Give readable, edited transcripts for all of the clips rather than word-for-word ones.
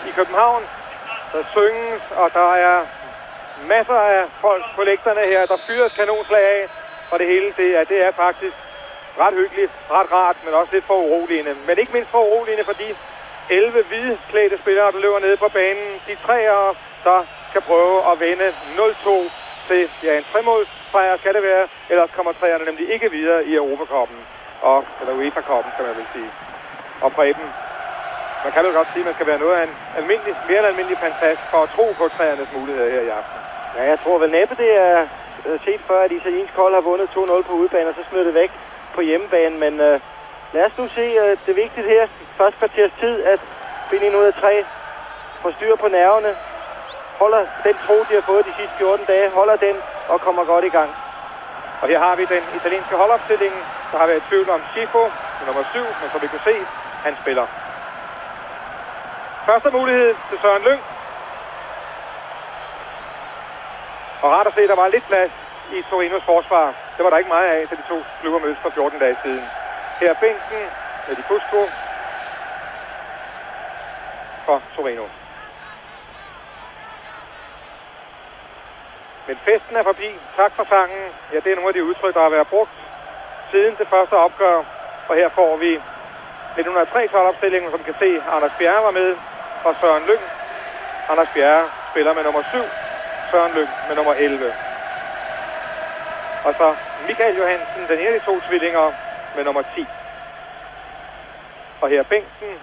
i København. Der synges, og der er masser af folk på lægterne her, der fyrer et kanonslag af. Og det hele, det er faktisk ret hyggeligt, ret rart, men også lidt for uroligende. Men ikke mindst for uroligende, fordi 11 hvidklædte spillere, der løber nede på banen. De treere, der kan prøve at vende 0-2 til en 3-målsejr skal det være. Ellers kommer treerne nemlig ikke videre i Europacuppen. Eller UEFA-cuppen, kan man vel sige. Og Preben, man kan vel godt sige, at man skal være noget af en mere end almindelig fantast for at tro på træernes muligheder her i aften. Ja, jeg tror vel næppe, det er set før, at italiensk hold har vundet 2-0 på udebane, og så smider det væk på hjemmebane. Men lad os nu se, det er vigtigt her, første kvarters tid, at finde en ud af 3 får styr på nerverne, holder den tro, de har fået de sidste 14 dage, holder den og kommer godt i gang. Og her har vi den italienske holdopstilling. Der har været tvivl om Schifo, nummer 7, men som vi kan se, han spiller. Første mulighed til Søren Lyng. Og rart at se, der var lidt plads i Torinos forsvar. Det var der ikke meget af, da de to klubber mødtes for 14 dage siden. Her er bænken med Di Fusco for Torino. Men festen er forbi. Tak for sangen. Ja, det er nogle af de udtryk, der har været brugt siden det første opgør. Og her får vi 1903 opstillingen, som kan se, Anders Bjerre var med, og Søren Lyng. Anders Bjerre spiller med nummer 7, Søren Lyng med nummer 11. Og så Michael Johansen, den ene af de to tvillinger, med nummer 10. Og her bænken,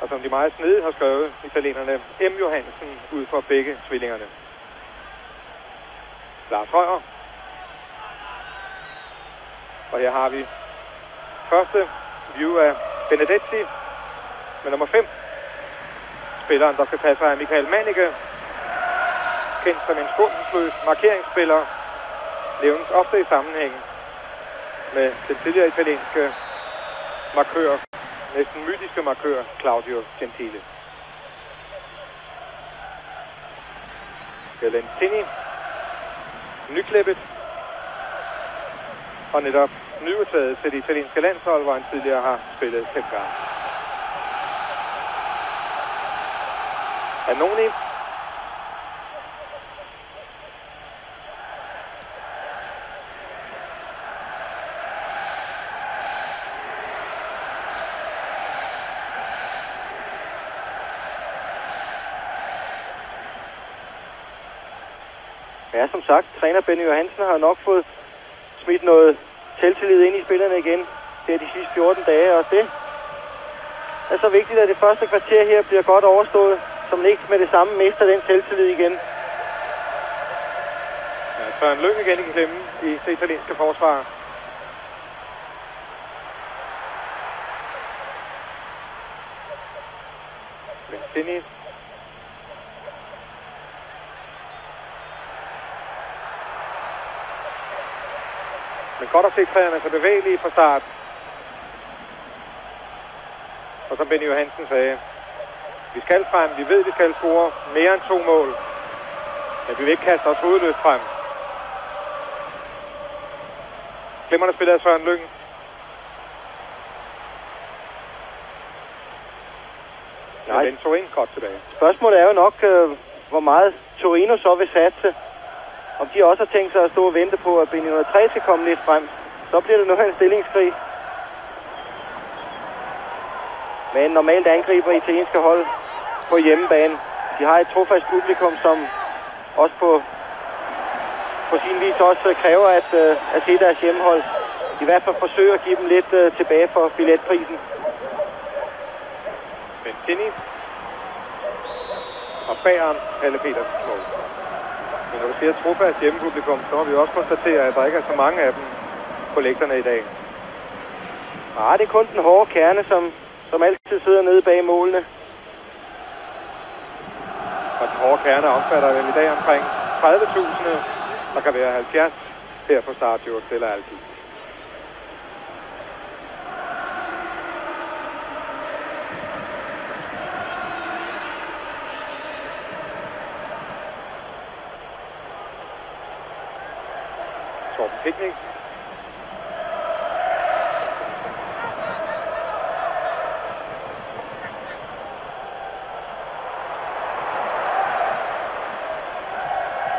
og som de meget snedigt har skrevet, italienerne, M. Johansen ud for begge tvillingerne. Lars Højer. Og her har vi første view af Benedetti med nummer 5. Spilleren, der skal tage sig af Michael Mannicke. Kendt som en skånselsløs markeringsspiller. Nævnes ofte i sammenhæng med den tidligere italienske markør, næsten mytiske markør, Claudio Gentile. Valentini. Nyklippet. Og netop nyudtaget til det italienske landshold, hvor han tidligere har spillet 5 gange. Anoni. Ja, som sagt, træner Benny Johansen har nok fået smidt noget selvtillid ind i spillerne igen. Det er de sidste 14 dage, og det er så vigtigt, at det første kvarter her bliver godt overstået, så man ikke med det samme mister den selvtillid igen. Ja, Søren Lyng igen i klemme i det italienske forsvar. Valentini. Men godt at se træerne så bevægelige fra start. Og som Benny Johansen sagde, vi skal frem, vi ved, vi skal score mere end 2 mål. Men vi vil ikke kaste os hovedløst frem. Glimrende spiller af Søren Lyng. Nej. Men Torino godt tilbage. Spørgsmålet er jo nok, hvor meget Torino så vil satse. Om de også har tænkt sig at stå og vente på, at B903 skal komme lidt frem. Så bliver det nu en stillingskrig. Men normalt angriber italienske hold på hjemmebane. De har et trofast publikum, som også på sin vis også kræver at se deres hjemmehold. I hvert fald forsøger at give dem lidt tilbage for billetprisen. Bentini. Og bageren Palle Petersen mål. Men når du siger trofast hjemmepublikum, så må vi også konstatere, at der ikke er så mange af dem på lægterne i dag. Nej, det er kun den hårde kerne, som altid sidder nede bag målene. Og den hårde kerne omfatter vel i dag omkring 30.000. Der kan være 70 her på Stadio Stella Alpi. Torben Picnic.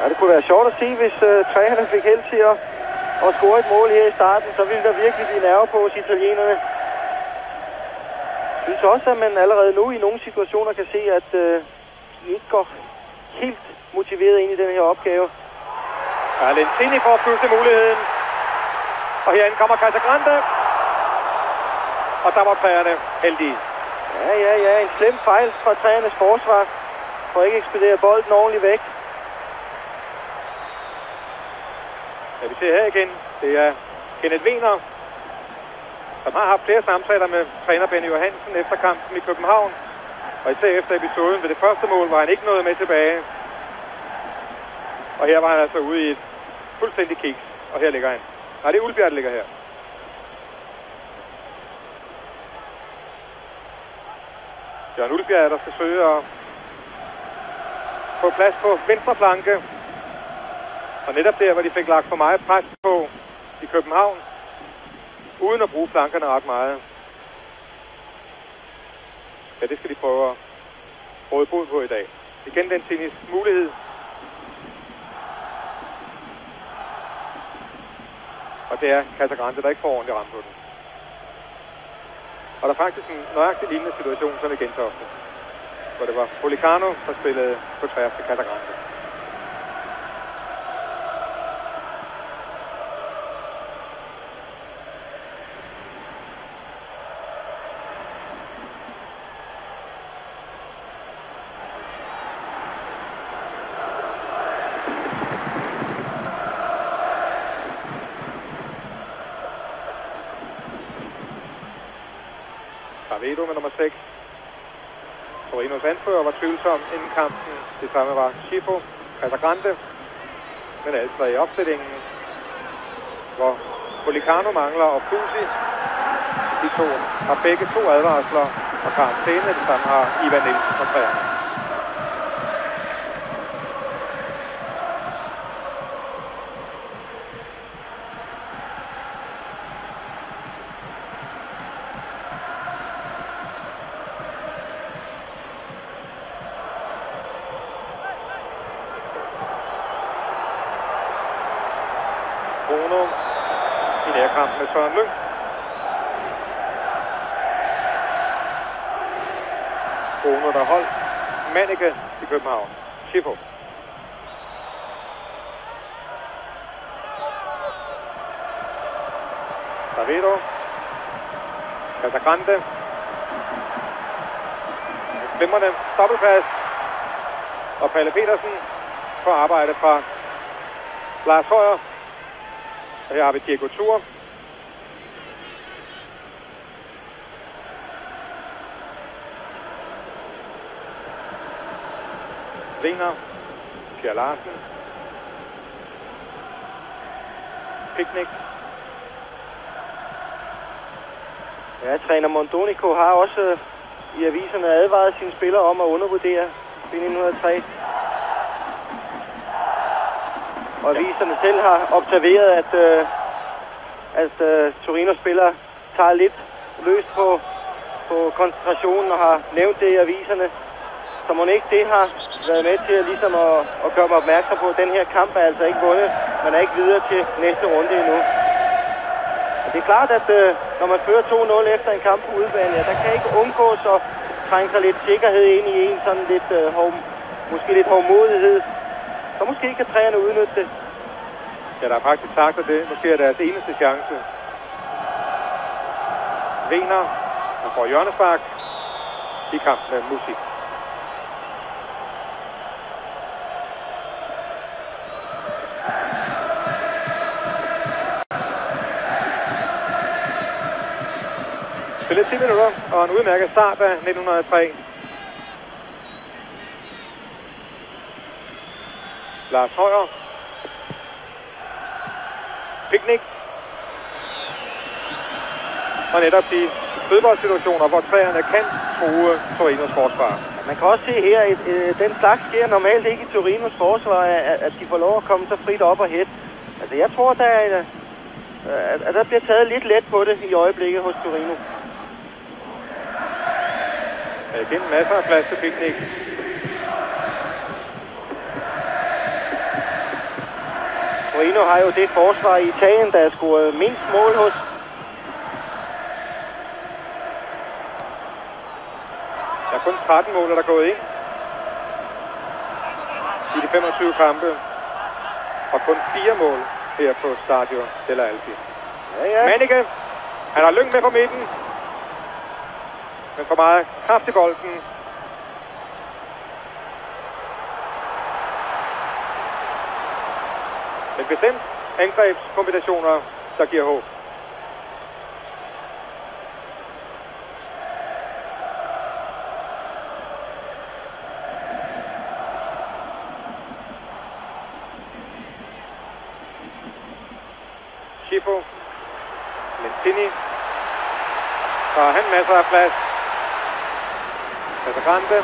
Ja, det kunne være sjovt at se, hvis trænerne fik held til at score et mål her i starten, så ville der virkelig blive nerve på hos italienerne. Jeg synes også, at man allerede nu i nogle situationer kan se, at de ikke går helt motiveret ind i den her opgave. Ja, Lentini får pludselig muligheden. Og herinde kommer Casagrande. Og der var træerne heldige. Ja, en slem fejl fra træernes forsvar. For ikke ekspedere bolden ordentligt væk. Ja, vi ser her igen. Det er Kenneth Wiener, som har haft flere samtaler med træner Benny Johansen efter kampen i København. Og især efter episoden ved det første mål, var han ikke nået med tilbage. Og her var han altså ude i et fuldstændig kiks. Og her ligger han. Nej, det er Ulbjerg, der ligger her. Jørgen Ulbjerg, der skal søge at få plads på venstre flanke. Og netop der, hvor de fik lagt for meget pres på i København, uden at bruge flankerne ret meget. Ja, det skal de prøve at råde bod på i dag. Igen den tennis mulighed. Og det er Casagrande, der ikke får ordentligt ramt på den. Og der er faktisk en nøjagtig lignende situation som i Gentofte, hvor det var Policano, der spillede på tværs til Casagrande. Vedo med nummer 6. Torinos anfører var tvivlsom inden kampen. Det samme var Schifo, Casagrande. Men altså i opstillingen, hvor Policano mangler og Fusi, de to har begge to advarsler og karantæne. Det samme har Ivan Nielsen fra træerne. Bruno i nærkampen med Søren Lyng. Bruno, der holdt Manike i København. Schifo. Davido. Casagrande. Glimrende dobbeltpas. Og Palle Petersen får arbejde fra Lars Højer. Og her har vi Diego Tur. Wiener. Pierre Larsen. Picnic. Ja, træner Mondonico har også i aviserne advaret sine spillere om at undervurdere B903. Og aviserne selv har observeret, at Torinos spillere tager lidt løst på koncentrationen og har nævnt det i aviserne. Så må ikke det har været med til ligesom at gøre mig opmærksom på, at den her kamp er altså ikke vundet. Man er ikke videre til næste runde endnu. Og det er klart, at når man fører 2-0 efter en kamp på udebane, ja, der kan ikke undgås at trænge sig lidt sikkerhed ind i en sådan lidt, måske lidt hårdmodighed. Så måske kan trænerne udnytte det. Ja, der er faktisk sagt, at det måske er deres eneste chance. Wiener, han får hjørnespark i kampen med Musik. Spillet 10 minutter og en udmærket start af 1903. Lars Højer. Picnic. Og netop de fodboldsituationer, hvor træerne kan true Torinos forsvar. Man kan også se her, at den slags sker normalt ikke i Torinos forsvar, at de får lov at komme så frit op og hæt. Altså jeg tror, at der bliver taget lidt let på det i øjeblikket hos Torino. Ja, igen masser af plads til Picnic. Torino har jo det forsvar i Italien, der er scoret mindst mål hos. Der er kun 13 mål, der er gået ind i de 25 kampe. Og kun 4 mål her på Stadio della Alpi. Ja. Manniche, han har Lyng med på midten. Men for meget kraft i bolden. Men bestemt angrebskombinationer, der giver håb. Schifo, Lentini, så har han masser af plads. Casagrande.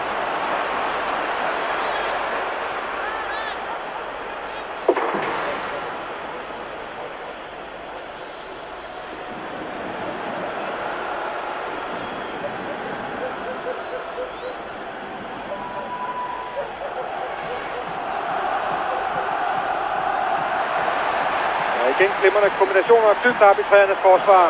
Igen glimrende kombinationer og dybt arbitrerende forsvar.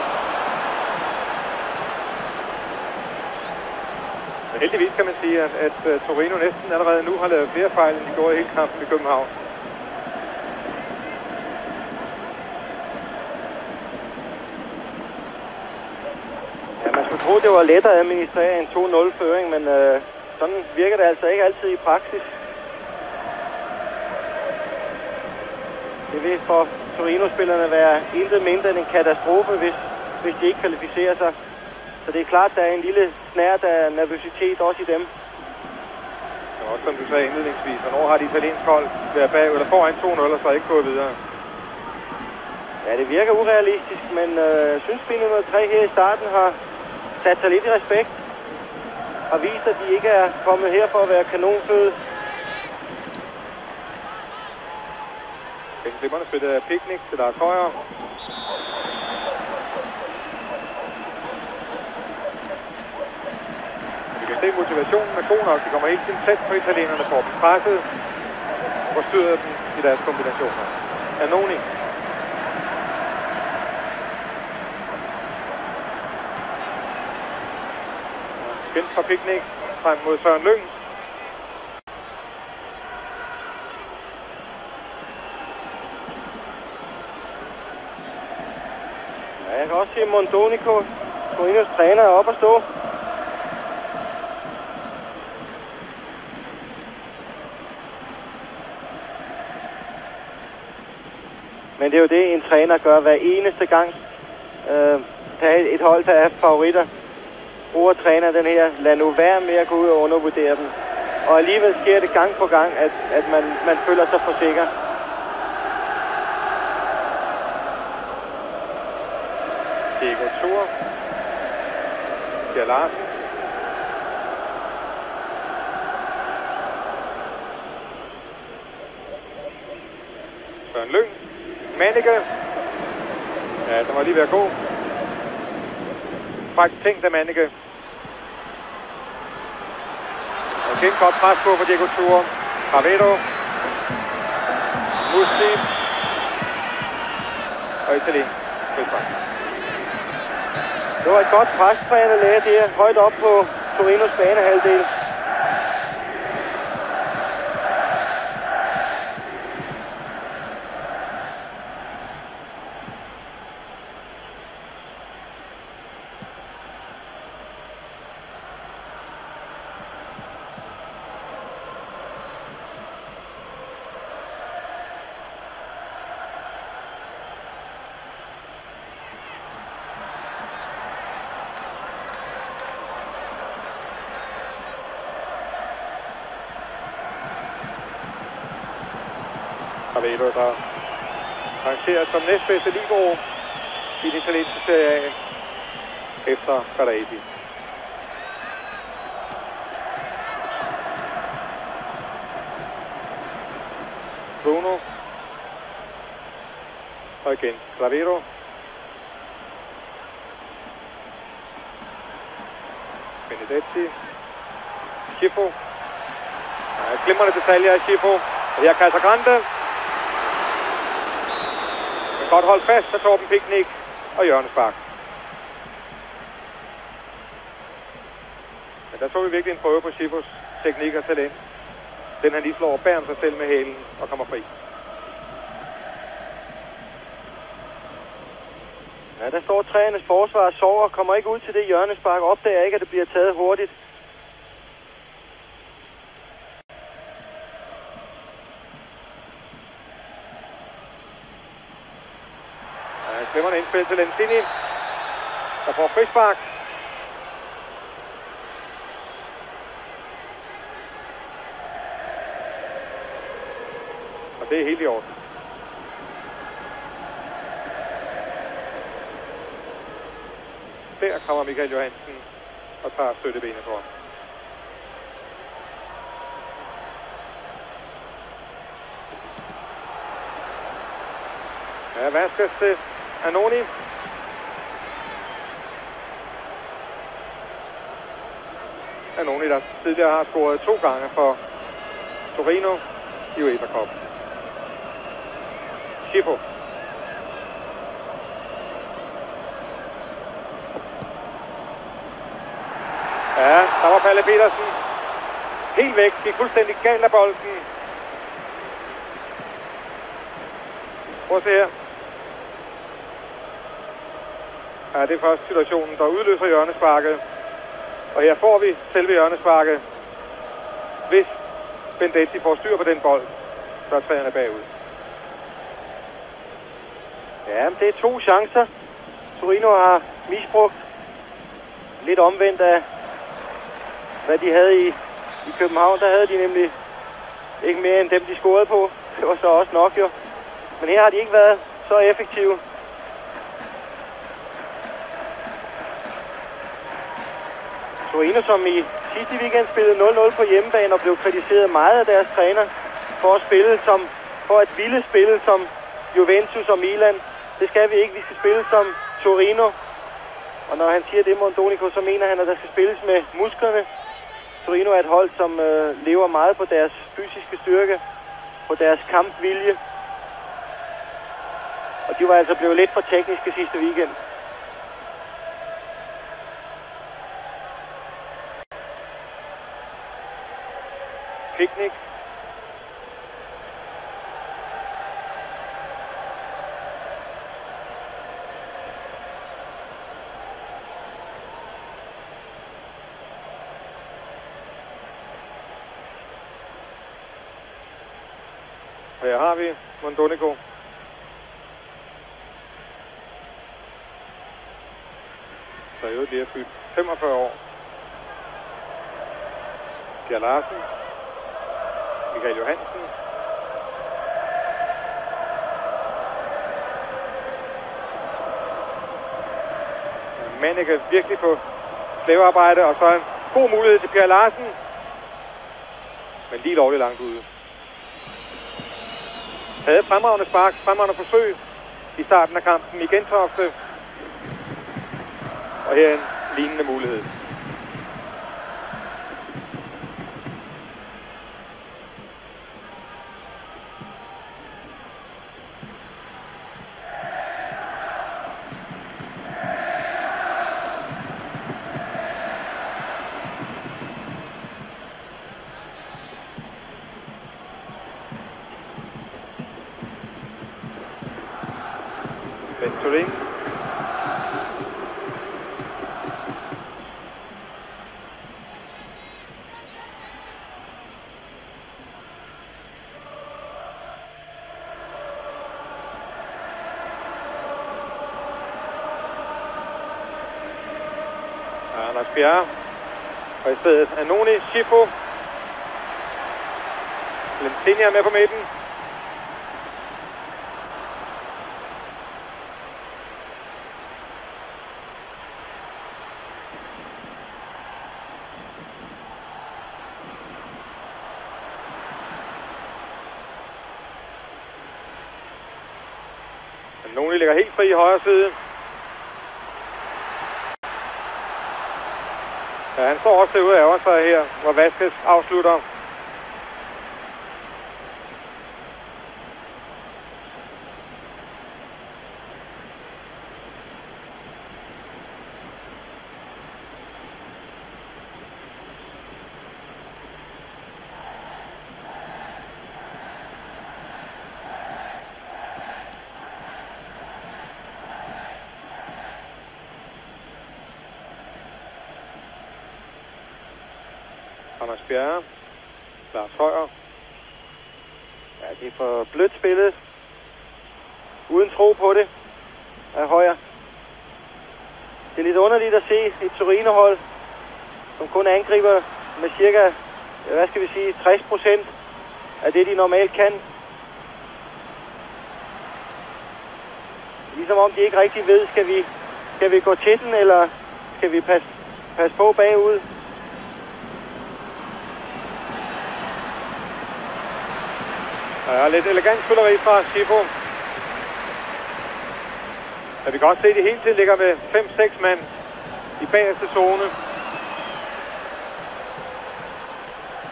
Men heldigvis kan man sige, at Torino næsten allerede nu har lavet flere fejl, end de gjorde i hele kampen i København. Ja, man skulle tro, det var lettere at administrere en 2-0-føring, men sådan virker det altså ikke altid i praksis. Det vil for Torino-spillerne være intet mindre end en katastrofe, hvis de ikke kvalificerer sig. Så det er klart, der er en lille snært af nervøsitet også i dem. Og også som du sagde indledningsvis, hvornår har de italiensk hold været bag eller foran 2-0 og så ikke gået videre? Ja, det virker urealistisk, men jeg synes B903 her i starten har sat sig lidt i respekt og vist, at de ikke er kommet her for at være kanonføde. Den glimrende spillet af Picnic til Lars Højer. Vi kan se, motivationen er god nok. De kommer helt tiden tæt på italienerne for at blive presset og forstyrrer dem i deres kombinationer. Anoni. Skændt fra Picnic frem mod Søren Lyng. Jeg kan også se Mondonico, Torinos træner, er oppe at stå. Men det er jo det, en træner gør hver eneste gang. Der er et hold, der er favoritter. Bruger træner den her, lad nu være med at gå ud og undervurdere dem. Og alligevel sker det gang på gang, at man føler sig for sikker. Diego Thor. Kjær Larsen. Søren Lyng. Manniche. Ja, den var lige ved at gå. Faktisk tænkt af Manniche. Og igen godt pres på for Diego Thor. Ravedo. Musti. Og Italien. Det var et godt prestræner læge her, højt op på Torinos banehalvdel. Ravedo, der rangeres som næstbedste libero i den italienske serie A efter Baresi. Bruno. Og igen Ravedo. Benedetti. Schifo. Ja, glimrende detaljer af Schifo. Og her Casagrande. Godt holdt fast af Torben Picknick og hjørnespark. Men der så vi virkelig en prøve på Schifos teknik og talent. Den han lige slår bag om sig selv med hælen og kommer fri. Ja, der står træernes forsvar og sover, kommer ikke ud til det hjørnespark, opdager ikke, at det bliver taget hurtigt. Ja, glemmer en indspil til Lentini, der får frispark. Og det er helt i orden. Der kommer Michael Johansen og tager støttebenet for ham. Ja, Vasquez til Annoni. Annoni, der tidligere har scoret 2 gange for Torino i UEFA Cup. Schifo. Ja, der var Palle Petersen helt væk, gik fuldstændig galt af bolden. Prøv at se her. Ja, det er først situationen, der udløser hjørnesparket. Og her får vi selve hjørnesparket. Hvis Bendetti får styr på den bold, så er træerne bagud. Ja, det er 2 chancer. Torino har misbrugt. Lidt omvendt af, hvad de havde i København. Der havde de nemlig ikke mere end dem, de scorede på. Det var så også nok jo. Men her har de ikke været så effektive. Torino, som i sidste weekend spillede 0-0 på hjemmebane og blev kritiseret meget af deres træner for at ville spille som Juventus og Milan. Det skal vi ikke. Vi skal spille som Torino. Og når han siger det, Mondonico, så mener han, at der skal spilles med musklerne. Torino er et hold, som lever meget på deres fysiske styrke, på deres kampvilje. Og de var altså blevet lidt for tekniske sidste weekend. Picknick. Og her har vi Mondonico. Så er jo lige fyldt 45 år. Pierre Larsen. Michael Johansen. Manneke virkelig på slavearbejde, og så en god mulighed til Pierre Larsen. Men lige lovligt langt ude. Havde fremragende spark, fremragende forsøg i starten af kampen i Gentofte. Og her en lignende mulighed. Venturin. Anders Bjerre. Og i stedet Annoni, Schifo. Lentini er med på midten. Annoni ligger helt fri i højre side. Ja, han står også derude af ærger sig her, hvor Vasquez afslutter. Anders Bjerre. Lars Højer. Ja, det er for blødt spillet. Uden tro på det af Højer. Det er lidt underligt at se et Torino-hold, som kun angriber med cirka, hvad skal vi sige, 60% af det, de normalt kan. Ligesom om de ikke rigtig ved, skal vi gå til den, eller skal vi passe på bagud. Der er lidt elegant spilleri fra Schifo. Ja, vi kan også se, at de hele tiden ligger med 5-6 mand i bagerste zone.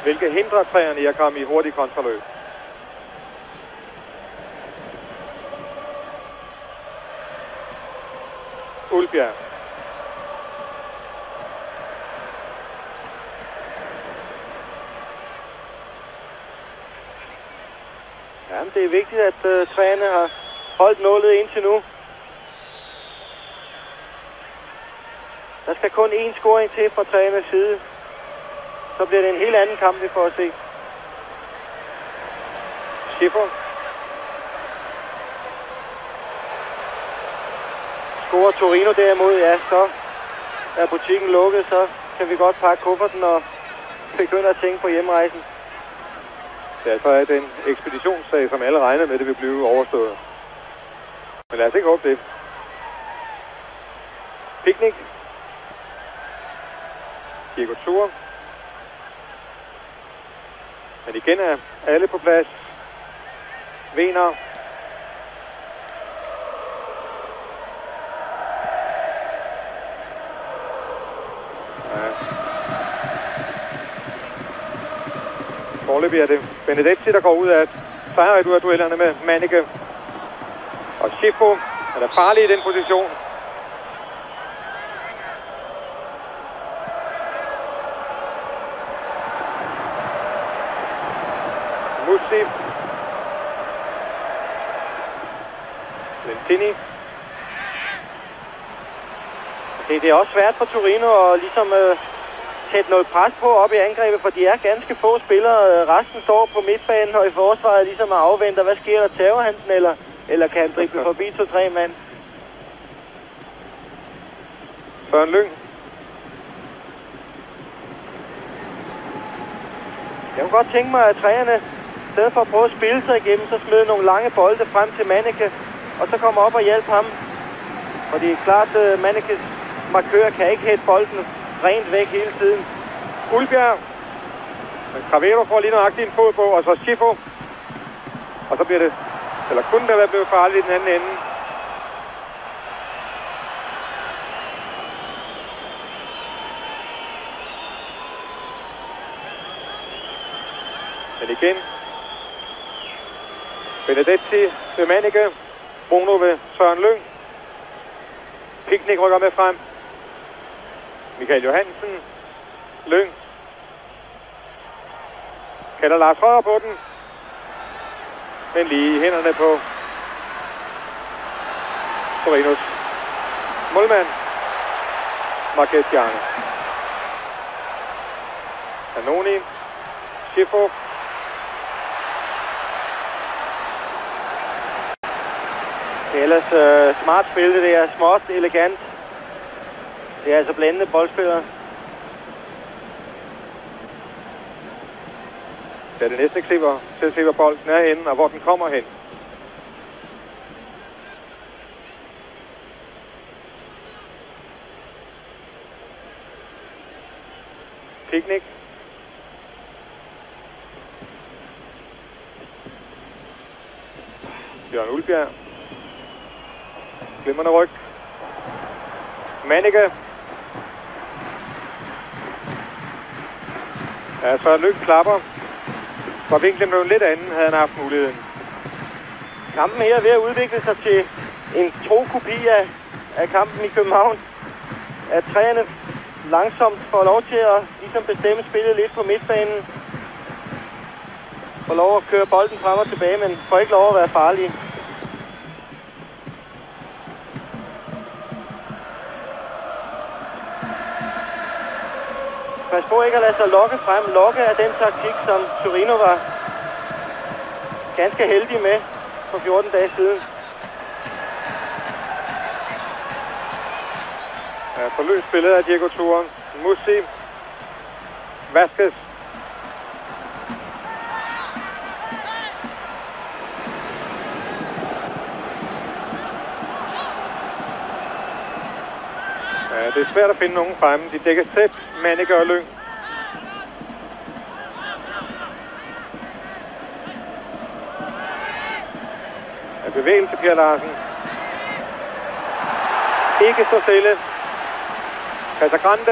Hvilket hindrer træerne i at komme i hurtig kontraløb. Ulbjerg. Jamen, det er vigtigt, at træerne har holdt nålet indtil nu. Der skal kun én scoring til fra træernes side. Så bliver det en helt anden kamp, vi får at se. Schifo. Scorer Torino derimod, ja, så er butikken lukket, så kan vi godt pakke kufferten og begynde at tænke på hjemrejsen. Ja, så er det en ekspeditionssag, som alle regner med, det vil blive overstået. Men lad os ikke håbe det. Picnic. Diego Tur. Men igen er alle på plads. Wiener. Foreløbig er det Benedetti, der går ud af sejrduellerne med Manneke. Og Schifo er farlig i den position. Mussi. Lentini. Det er også svært for Torino at ligesom sætte noget pres på op i angrebet, for de er ganske få spillere. Resten står på midtbanen og i forsvaret ligesom at afvente, hvad sker der? Tager han den, eller kan han drible forbi 2-3 mand? Søren Lyng. Jeg kunne godt tænke mig, at træerne, i stedet for at prøve at spille sig igennem, så smed nogle lange bolde frem til Manneke, og så kommer op og hjælpe ham. For det er klart, at Mannekes markør kan ikke hætte bolden rent væk hele tiden. Ulbjerg. Cravero får lige nøjagtigt en fod på, og så Schifo. Og så bliver det, eller kunne det være blevet farligt i den anden ende. Men igen. Benedetti ved Manneke. Bruno ved Søren Lyng. Picnic rykker med frem. Michael Johansen. Lyng. Kalder Lars Højer på den. Men lige i hænderne på Torinos målmand. Marquesiano. Canoni. Schifo. Det er ellers smart spil, det er småt, elegant. Det er altså blændende boldspillere. Det er det næste eksempel til at se, hvor bolden er henne, og hvor den kommer hen. Picnic. Bjørn Ulbjerg. Glimrende ryg. Manneke. Ja, så Lyng klapper. For vinklen blev lidt anden, havde han haft muligheden. Kampen her er ved at udvikle sig til en tro kopi af kampen i København. At træerne langsomt får lov til at ligesom bestemme spillet lidt på midtbanen. Får lov at køre bolden frem og tilbage, men får ikke lov at være farlige. pas på ikke at lade sig lokke frem. Lokke er den taktik, som Torino var ganske heldig med for 14 dage siden. Ja, forløst billede af Diego Turen. Musi. Vasquez. Ja, det er svært at finde nogen fremme. De dækker tæt, Manniger og Lyng. Ja, bevægelse, Per Larsen. Ikke stå stille. Casagrande.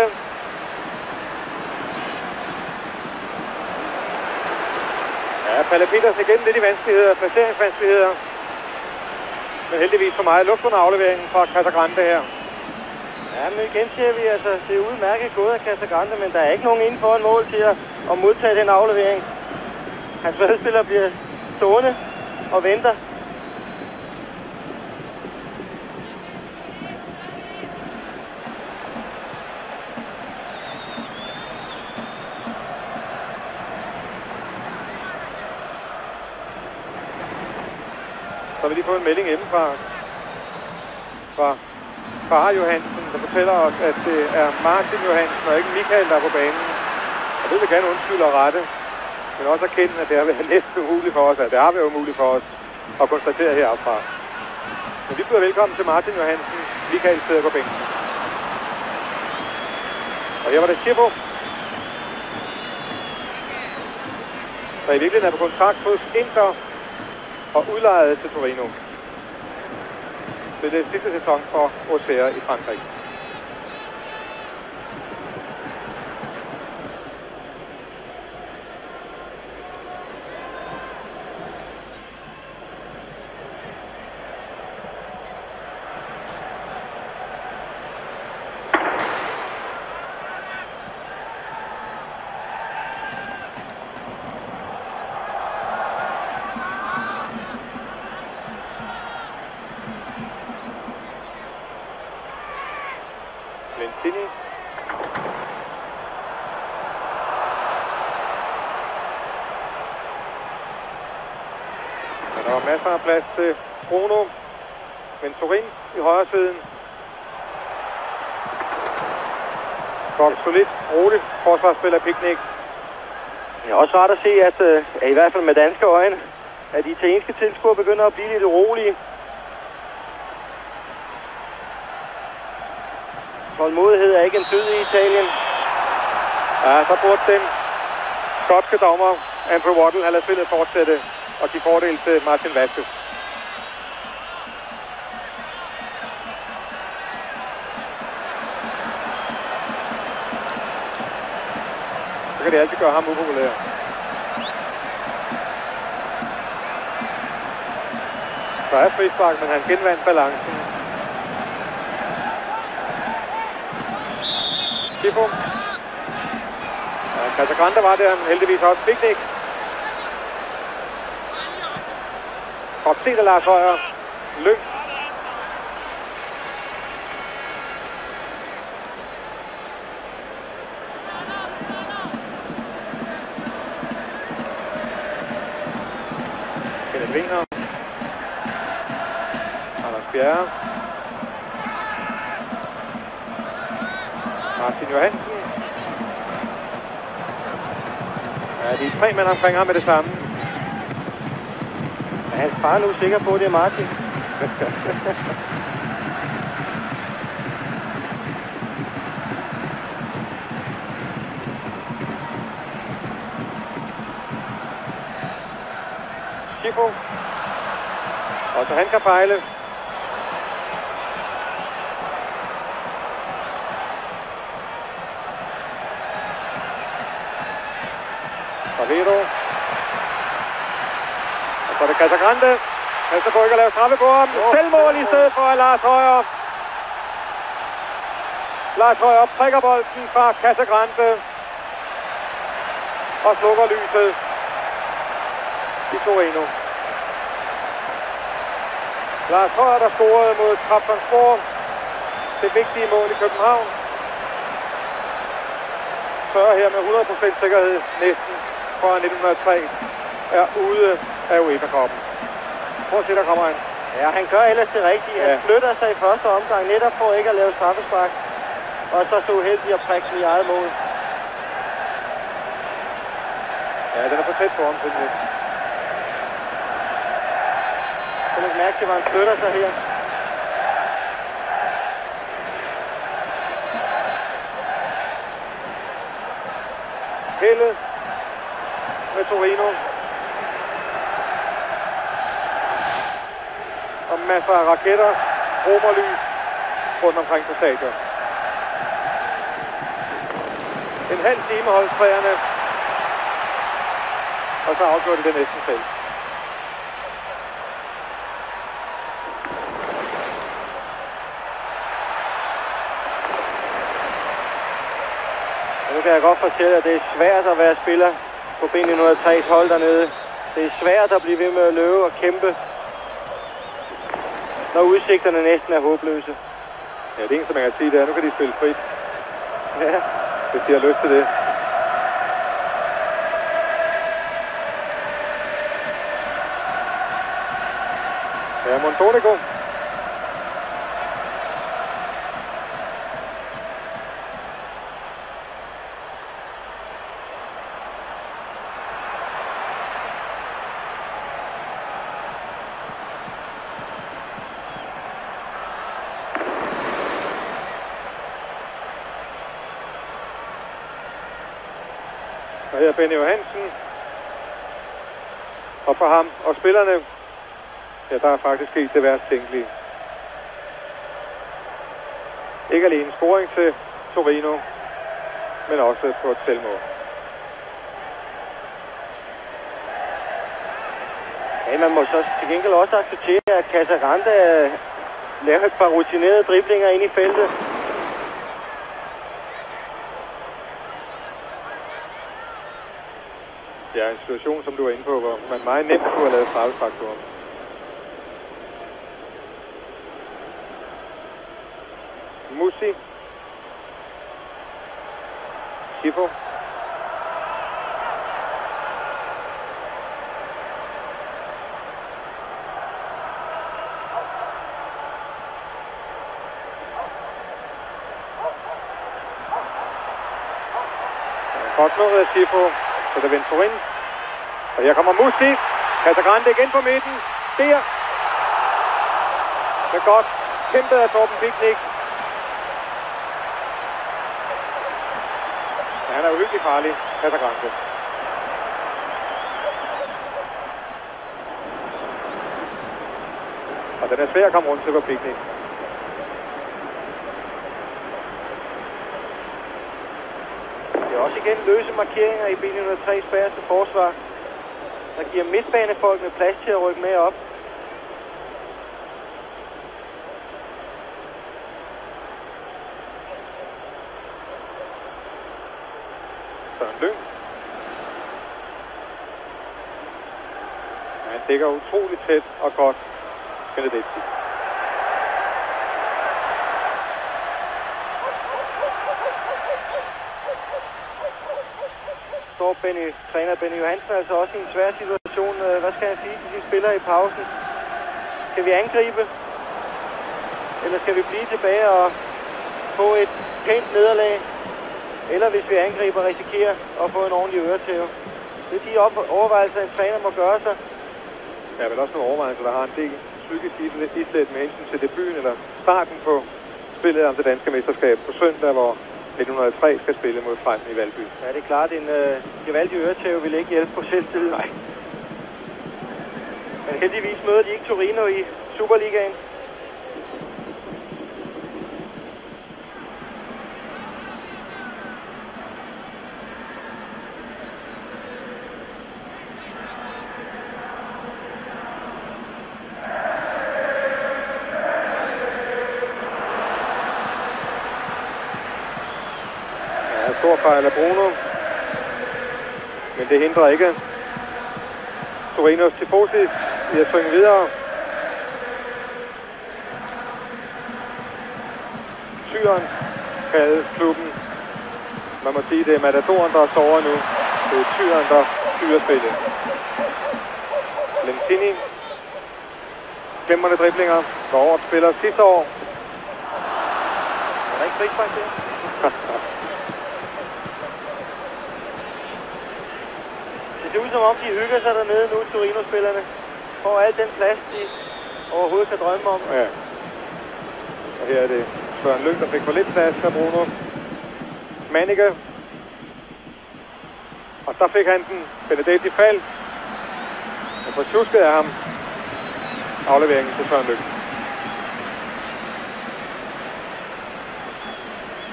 Ja, Palle Petersen igen lidt i vanskeligheder, placeringsvanskeligheder. Men heldigvis for meget luft under afleveringen fra Casagrande her. Ja, men igen ser vi, altså, det er udmærket gået af Casagrande, men der er ikke nogen inden for en mål til at modtage den aflevering. Hans medspiller bliver stående og venter. Så har vi lige fået en melding hjemmefra fra Far Johansen, der fortæller os, at det er Martin Johansen og ikke Michael, der er på banen. Og det vil gerne undskylde og rette, men også erkende, at det har været næsten umuligt for os, at det har været umuligt for os at konstatere heroppefra. Men vi byder velkommen til Martin Johansen. Michael sidder på bænken. Og her var det Schifo, der i virkeligheden er på kontrakt hos Inter og udlejet til Torino. Det er det sidste sæson for Auxerre i Frankrig. Lentini. Der var masser af plads til Bruno, men Turin i højre siden. Godt solidt, roligt forsvarsspiller Piknik. Det er også rart at se, at i hvert fald med danske øjne, at de italienske tilskuere begynder at blive lidt urolige. Tålmodighed er ikke en dyd i Italien. Ja, så burde den skotske dommer Andrew Waddle have ladet spillet fortsætte og give fordel til Martin Vasquez. Så kan det altid gøre ham upopulær. Så er frispark, men han genvandt balancen. Schifo. Ja, Casagrande var der, men heldigvis også Piknik. Godt set af Lars Højer. Lyng. Kenneth Wiener. Anders Bjerre. Martin Johansen. Ja, de er 3 mænd omkring ham med det samme. Er hans far nu sikker på, at det er Martin? Schifo. Og så han kan fejle. Favero. Og så er det Casagrande. Han skal ikke at lave straffe på ham. Selvmål i stedet for Lars Højer. Lars Højer prikker bolden fra Casagrande. Og slukker lyset i Torino. Lars Højer, der scorede mod Trabzonspor. Det vigtige mål i København. 1940 her med 100% sikkerhed næsten fra 1903 er ude af UEFA-koppen. Prøv at se, der kommer han. Ja, han gør ellers det rigtige. Han flytter sig i første omgang netop for ikke at lave straffespark. Og så uheldig at prikke i eget mål. Ja, den er for tæt på ham, simpelthen. Så læg mærke til, hvor han flytter sig her. Helle med Torino. Og masser af raketter, romerlys rundt omkring på stadion. En halv time holdt træerne, og så afgjorde det næsten selv. Nu kan jeg godt fortælle, at det er svært at være spiller på B903's hold dernede. Det er svært at blive ved med at løbe og kæmpe, når udsigterne næsten er håbløse. Ja, det eneste, man kan sige, det er, nu kan de spille frit. Ja. Hvis de har lyst til det. Ja, Montolico. Og her er Benny Johansen. Og for ham og spillerne, ja, der er faktisk sket det værst tænkelige. Ikke alene scoring til Torino, men også på et selvmål. Ja, man må så til gengæld også acceptere, at Casaranda laver et par rutinerede driblinger ind i feltet. Det er en situation, som du er inde på, hvor man meget nemt kunne have lavet straffespark på ham. Musi. Schifo. Godt nået af Schifo. Så der vender Turin. Og her kommer Musi. Casagrande igen på midten. Der. Det er godt. Kæmpet af Torben Piknik. Ja, han er uhyggelig farlig, Casagrande. Og den er svær at komme rundt til på Piknik. Det er også igen løse markeringer i B903's bagerste forsvar, der giver midtbanefolkene plads til at rykke med op. Søren Lyng. Ja, han dækker utroligt tæt og godt. Benedetti. Står træner Benny Johansen altså også i en svær situation. Hvad skal han sige til sine spillere i pausen? Skal vi angribe? Eller skal vi blive tilbage og få et pænt nederlag? Eller hvis vi angriber, risikerer at få en ordentlig øretæve? Det er de overvejelser, en træner må gøre sig. Der er vel også nogle overvejelser, der har en del psykisk islet med hensyn til debuten eller starten på spillet om det danske mesterskab på søndag, hvor 1903 skal spille mod Frem i Valby. Ja, det er klart, en gevaldig øretæve vil ikke hjælpe på selvtillid. Nej. Men heldigvis møder de ikke Torino i Superligaen. Stor fejl af Bruno, men det hindrer ikke Torinos Tifosi i at svinge videre. Tyren kaldet klubben Man må sige, det er Matadoren, der sover nu. Det er tyren, der styrer spillet. Lentini. Glemrende driblinger. Var årets spiller sidste år. Er der ikke frispark der? Det ser ud som om, de hygger sig dernede nu, Torino-spillerne. Får al den plads, de overhovedet kan drømme om. Ja. Og her er det Søren Lyng, der fik for lidt plads af Bruno Mannicke. Og der fik han den. Benedetti faldt. Og for tjusket af ham. Afleveringen til Søren Lyng.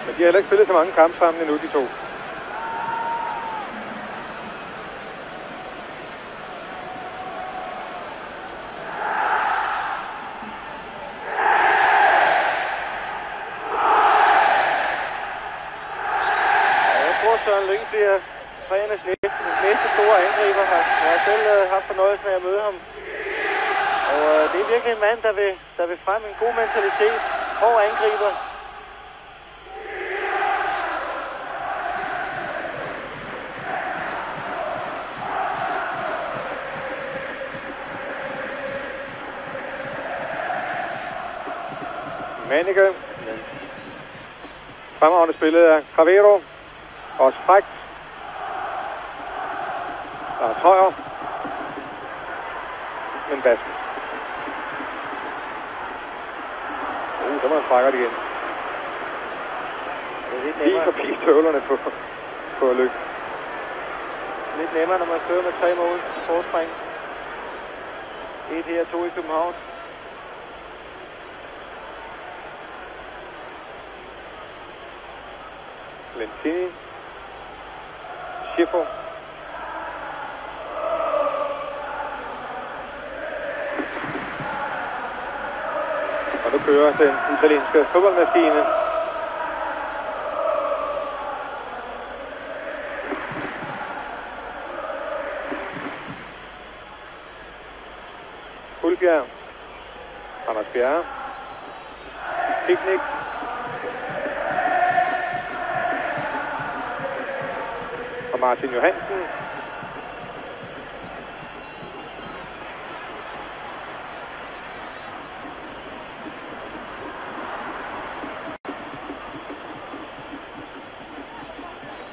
Men de har heller ikke spillet så mange kampe sammen endnu, de to. Søren Lyng bliver trænernes næste store angriber her. Jeg har selv haft fornøjelsen af at møde ham. Og det er virkelig en mand, der vil frem en god mentalitet. Hård angriber. Mannicke. Fremragende spillet af Cravero. Også frækt. Lars Højer. Men Bassen. Så må han frækker det igen. Lige forbi tøvlerne på Lykke. Lidt nemmere, når man fører med 3 mål forspring. 1 her, 2 i København. Lentini. Schiffer. Og nu kører den italienske fodboldmaskine. Fuldbjerg. Anders Bjerre. Picnic. Og Martin Johansen.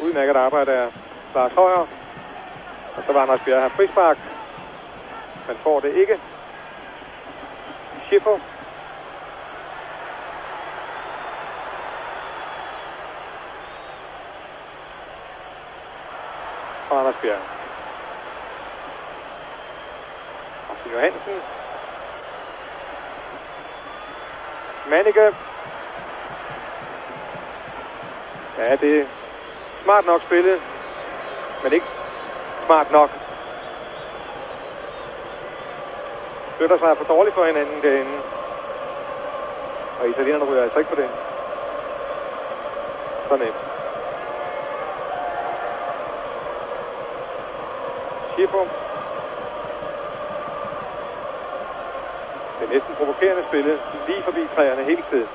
Udmærket arbejde af Lars Højer. Og så var Anders Bjerre her frispark. Man får det ikke. Schiffer. Og Anders Bjerre. Martin Johansen. Mannicke. Ja, det er smart nok spillet, men ikke smart nok. Flytter sig for dårligt for hinanden derinde. Og italienerne ryger altså ikke på det. Så nemt. Schiffer. Det er næsten provokerende spillet. Lige forbi træerne hele tiden.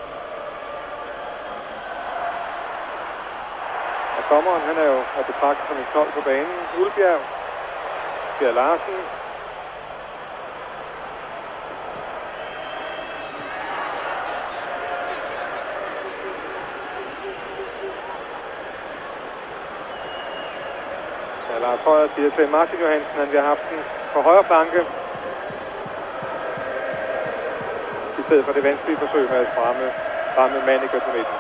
Og dommeren, han er jo at betragte som en knold på banen. Ulbjerg. Per Larsen. Lars Højer siger til Martin Johansen, at vi har haft den på højre flanke. I stedet for det vanskelige forsøg med at ramme Mannicke på midten.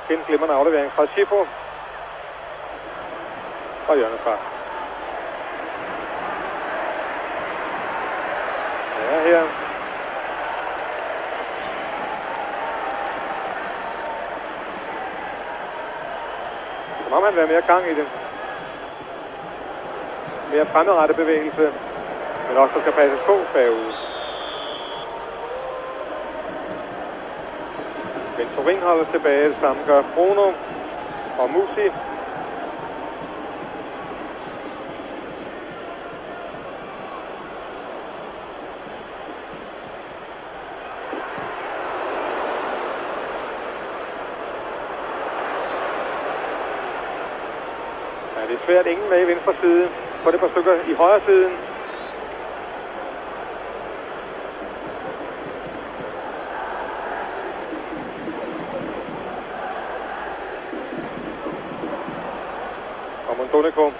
En glimrende aflevering fra Schiffer. Og hjørnespark. Ja, her. Så må man være mere gang i det. Mere fremadrettet bevægelse. Men også der skal passes på bagude. Men Turin holder tilbage. Det samme gør Bruno. og Musi. Ja, det er svært, ingen med i venstre side. På det par stykker i højre siden. Og Mondonico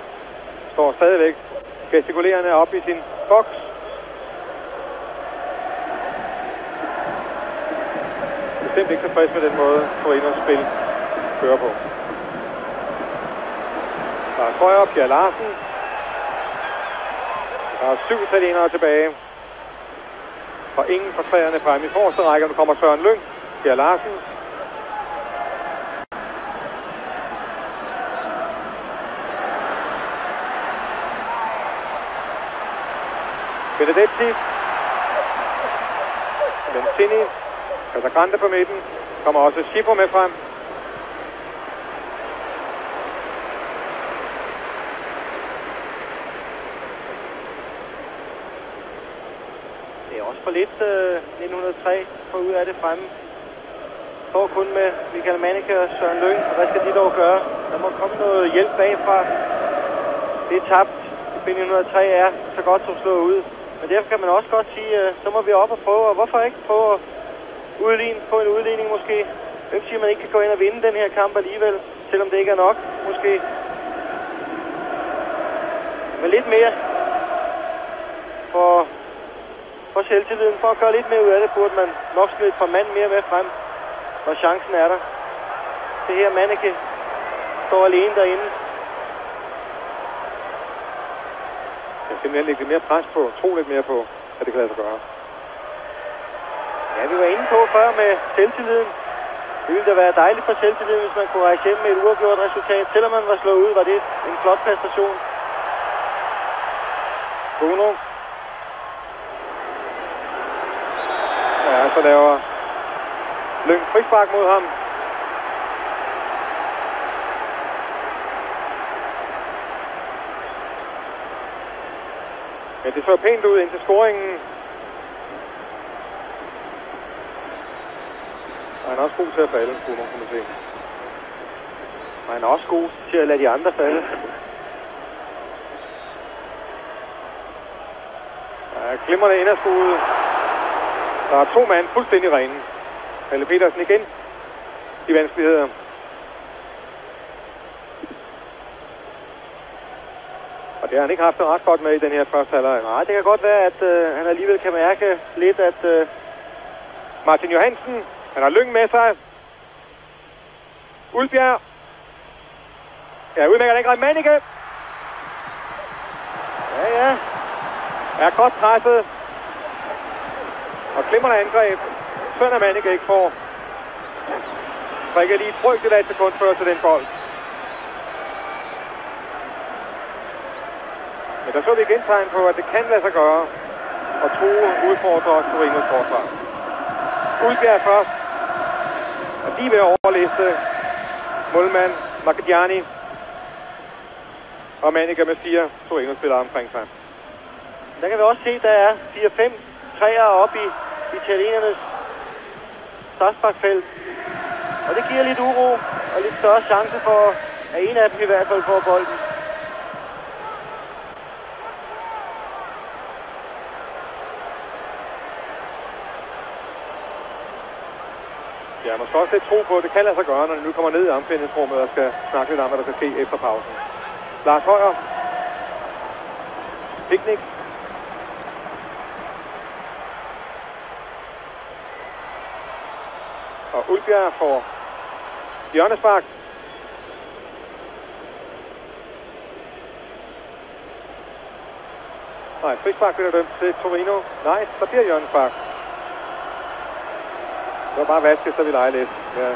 står stadigvæk gestikulerende op i sin boks. Bestemt ikke tilfreds med den måde, Torinos spil kører på. Der er Højer, Pierre Larsen. Der er 7 italienere tilbage. Og ingen fra træerne frem i forreste række. Nu kommer Søren Lyng, Pierre Larsen. Benedetti. Lentini. Casagrande på midten. Kommer også Schiffer med frem. Det er også for lidt 1903 for ud af det fremme. Står kun med Michael Manneke og Søren Lyng. Hvad skal de dog gøre? Der må komme noget hjælp bagfra. Det er tabt. 1903 er så godt som slået ud. Men derfor kan man også godt sige, så må vi op og prøve. Og hvorfor ikke prøve at få en udligning måske? Hvem siger, man ikke kan gå ind og vinde den her kamp alligevel, selvom det ikke er nok, måske. Men lidt mere for selvtilliden, for at gøre lidt mere ud af det, burde man nok smide et par mand mere med frem, når chancen er der. Det her Manneke står alene derinde. Jeg skal simpelthen lægge lidt mere pres på, tro lidt mere på, at det kan lade sig gøre. Ja, vi var inde på før med selvtilliden. Det ville da være dejligt for selvtilliden, hvis man kunne rejse hjem med et uafgjort resultat. Selvom man var slået ud, var det en flot præstation. Bruno. Ja, så laver Lyng frispark mod ham. Ja, det så pænt ud indtil scoringen. Og han er også god til at falde, Bruno, kan man se. Og han er også god til at lade de andre falde. Ja, glimrende inderskud. Der er 2 mand fuldstændig rene. Palle Petersen igen i vanskeligheder. Og det har han ikke haft det ret godt med i den her første halvleg. Nej, det kan godt være, at han alligevel kan mærke lidt, at Martin Johansen, han har Lyng med sig. Ulbjerg. Ja, udmærker ikke ret Manneke. Ja. Er godt presset. Og glimrende angreb. Søren af Manneke ikke får. Trækker lige frygteligt af et sekund før til den bold. Men der så vi igen tegn på, at det kan lade sig gøre at true udfordre Torinos forsvar. Ulbjerg først. Og lige ved at overliste målmand Macchiani. Og Manneke med 4 Torinos spillere omkring sig. Der kan vi også se, at der er 4-5 træer oppe i italienernes straffesparkfelt. Og det giver lidt uro og lidt større chance for, at en af dem i hvert fald får bolden. Ja, man skal også lidt tro på, at det kan lade sig gøre, når de nu kommer ned i omklædningsrummet og skal snakke lidt om, hvad der skal ske efter pausen. Lars Højer. Picnic. Og Ulbjerg får hjørnespark. Nej, frispark bliver dømt til Torino. Nej, der bliver hjørnespark. Det var bare vaskes, så vi leger lidt. Ja.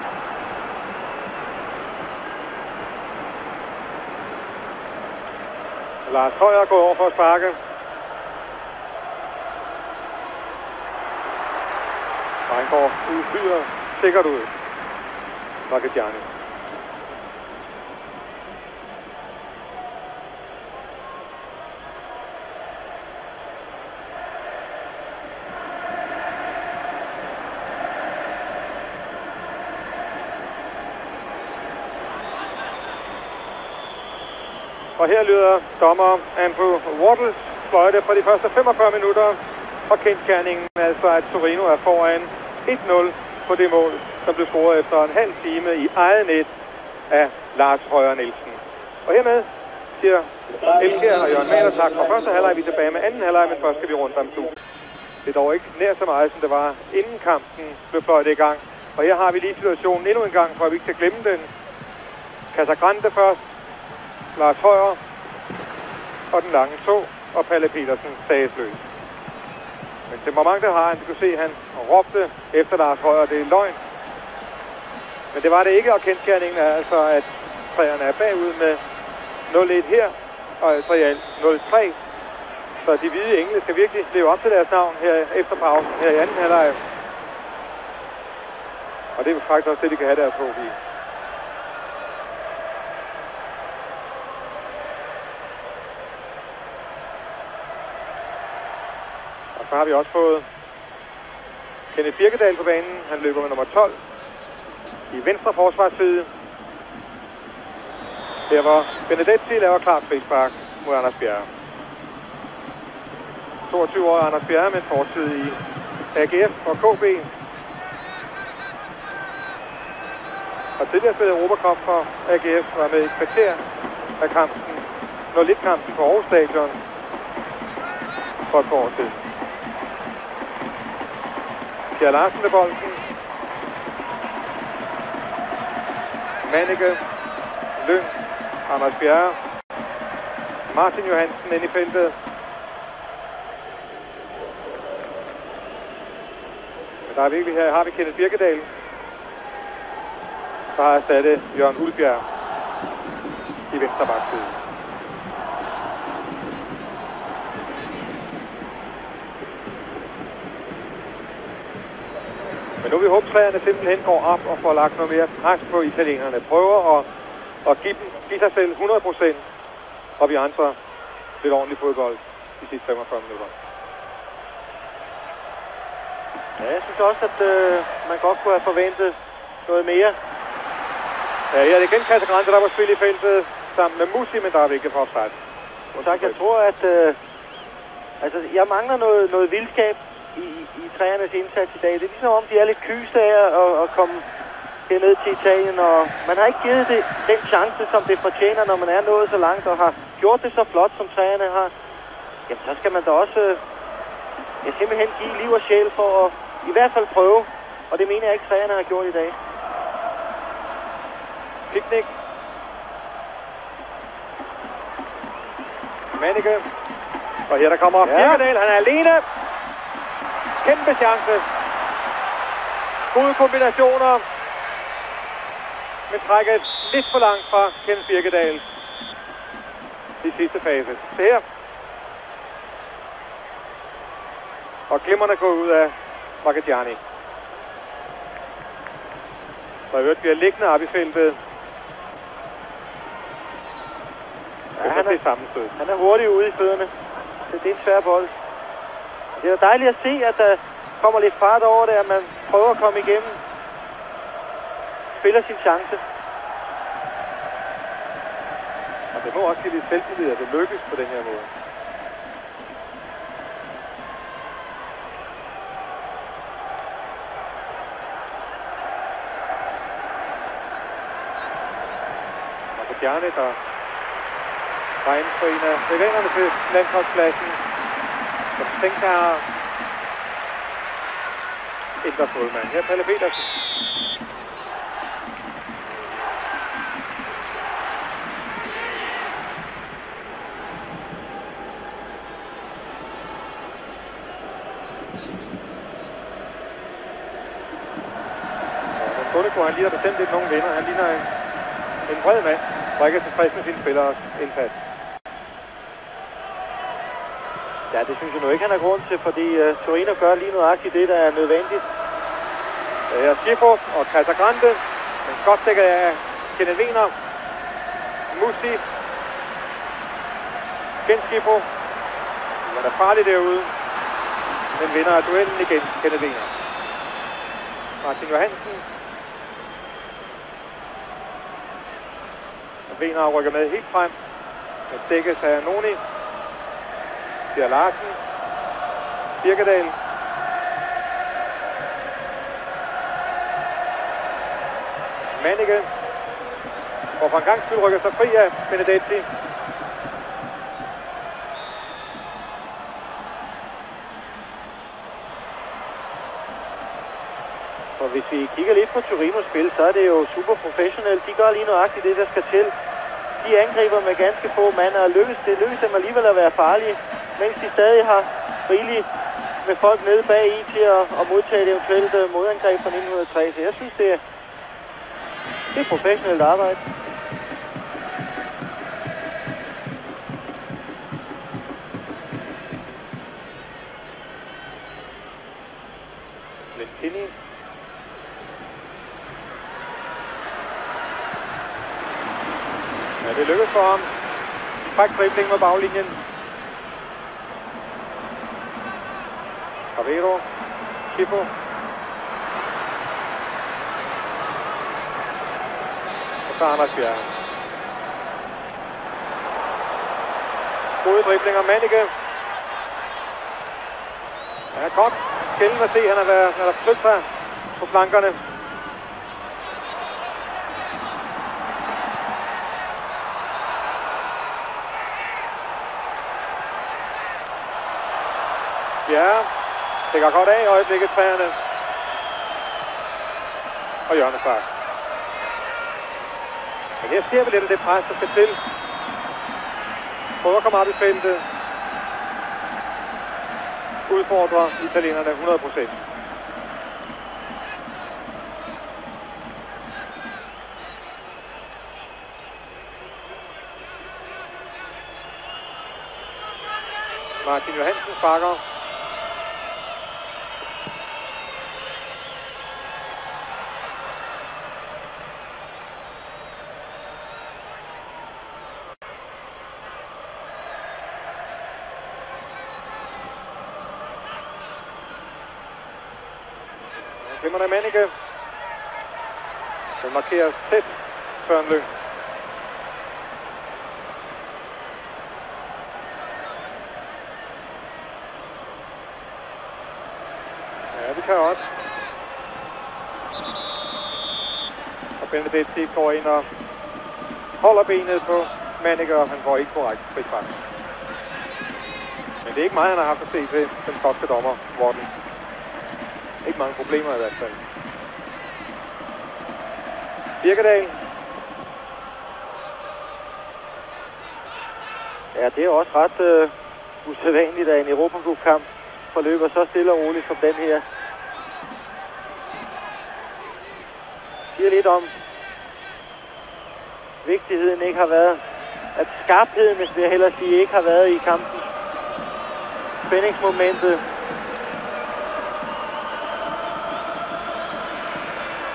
Lars Højer går over for at sparke. Og han går uhyre sikkert ud. Macchiani. Og her lyder dommer Andrew Wattles fløjte for de første 45 minutter. Og kendsgerningen altså, at Torino er foran 1-0 på det mål, som blev scoret efter en halv time i eget net af Lars Højer Nielsen. Og hermed siger Elkjær og Jørgen Mahler tak for første halvleg. Vi er tilbage med anden halvleg, men først skal vi rundt om studiet. Det er dog ikke nær så meget, som det var inden kampen blev fløjtet i gang. Og her har vi lige situationen endnu en gang, for at vi ikke skal glemme den. Casagrande først, Lars Højer og den lange tog, og Palle Petersen sagesløs. Men temperamentet har han, du kan se, han råbte efter Lars Højer, det er løgn. Men det var det ikke, og kendsgerningen er altså, at træerne er bagud med 0-1 her, og altså i alt 0-3. Så de hvide engle skal virkelig leve op til deres navn her efter pausen, her i anden halvleg. Og det er faktisk også det, de kan have deres håb i. Og så har vi også fået Kenneth Birkedal på banen. Han løber med nummer 12 i venstre forsvarsside. Der hvor Benedetti laver klart frispark mod Anders Bjerre. 22-årig Anders Bjerre med fortid i AGF og KB. Og tidligere spillede Europacup for AGF, var med i kvarter af kampen, 0-1-kampen på Aarhus Stadion for et par år siden. Kjær Larsen med bolden. Mannicke, Lyng, Anders Bjerre, Martin Johansen ind i feltet. Men der er virkelig her, har vi Kenneth Birkedal. Så har erstattet Jørgen Ulbjerg i venstre bakside. Men nu vil håbtræerne simpelthen går op og får lagt noget mere pres på italienerne. Prøver at give sig selv 100%, og vi andre lidt ordentligt fodbold de sidste 45 minutter. Ja, jeg synes også, at man godt kunne have forventet noget mere. Ja, her er det igen Casagrande, der var spil i feltet sammen med Musi, men der er ikke for offside. Jeg tror, at jeg mangler noget vildskab i træernes indsats i dag. Det er ligesom om, de er lidt kyste af at komme herned til Italien, og man har ikke givet det den chance, som det fortjener, når man er nået så langt og har gjort det så flot, som træerne har. Jamen, så skal man da også simpelthen give liv og sjæl for at i hvert fald prøve, og det mener jeg ikke, træerne har gjort i dag. Picnic. Mannicke. Og her der kommer Birkedal, han er alene. Kæmpe chance. Gode kombinationer. Men trækker lidt for langt fra Kenneth Birkedal i sidste fase. Se her. Og glimmerne går ud af Marchegiani. Så øvrigt bliver liggende op i feltet. Ja, han er hurtig ude i fødderne. Det er en svær bold. Det er dejligt at se, at der kommer lidt fart over det, at man prøver at komme igennem. Spiller sin chance. Og det må også give lidt selvtillid, at det lykkes på den her måde. Marchegiani, der regnes for en af rivalerne til landsholdspladsen, som tænker ændrer målmand. Her Palle Petersen. Sundeko, han ligner bestemt ikke nogen vinder. Han ligner en bred mand, der ikke er tilfreds med sine spillers indsats. Ja, det synes jeg nu ikke, han har grund til, fordi Torino gør lige nøjagtigt det, der er nødvendigt. Her er Schifo og Casagrande. En godt dækket af Kenneth Wiener. Musi. Igen Schifo. Han er farlig derude. Men vinder af duellen igen, Kenneth Wiener. Martin Johansen. Wiener rykker med helt frem. Den dækkes af Noni. Stier Larsen. Birkedal. Mannicke. Og for en gang skyld rykker sig fri af Benedetti. Og hvis vi kigger lidt på Torinos spil, så er det jo super professionelt. De gør lige nøjagtigt det, der skal til. De angriber med ganske få mand, og det lykkes dem alligevel at være farlige, mens de stadig har rigeligt med folk nede bag i til at modtage et eventuelt modangreb fra 1903. Så jeg synes, det er professionelt arbejde. Lentini. Ja, det lykkes for ham. Fræk dribling med baglinjen. Cavero. Schifo. Og så Anders Bjerg. Gode driblinger. Mannicke. Ja, godt. Sjældent at se, han har forsøgt sig på flankerne. Ja, stikker godt af i øjeblikket træerne. Og hjørnespark. Men her ser vi lidt af det pres, der skal til. Prøver at komme op i feltet. Udfordrer italienerne 100%. Martin Johansen sparker. Glimrende Mannicke. Den markerer tæt Søren Lyng. Ja, vi kan også. Og Benedetti går ind og holder benet på Mannicke, og han får ikke korrekt frispark. Men det er ikke meget, han har haft at se til den skotske dommer, Morten. Ikke mange problemer i hvert fald. Birkedal. Ja, det er også ret usædvanligt, at en Europacup-kamp forløber så stille og roligt som den her. Siger lidt om vigtigheden ikke har været, at skarpheden, vil jeg hellere sige, ikke har været i kampen. Spændingsmomentet.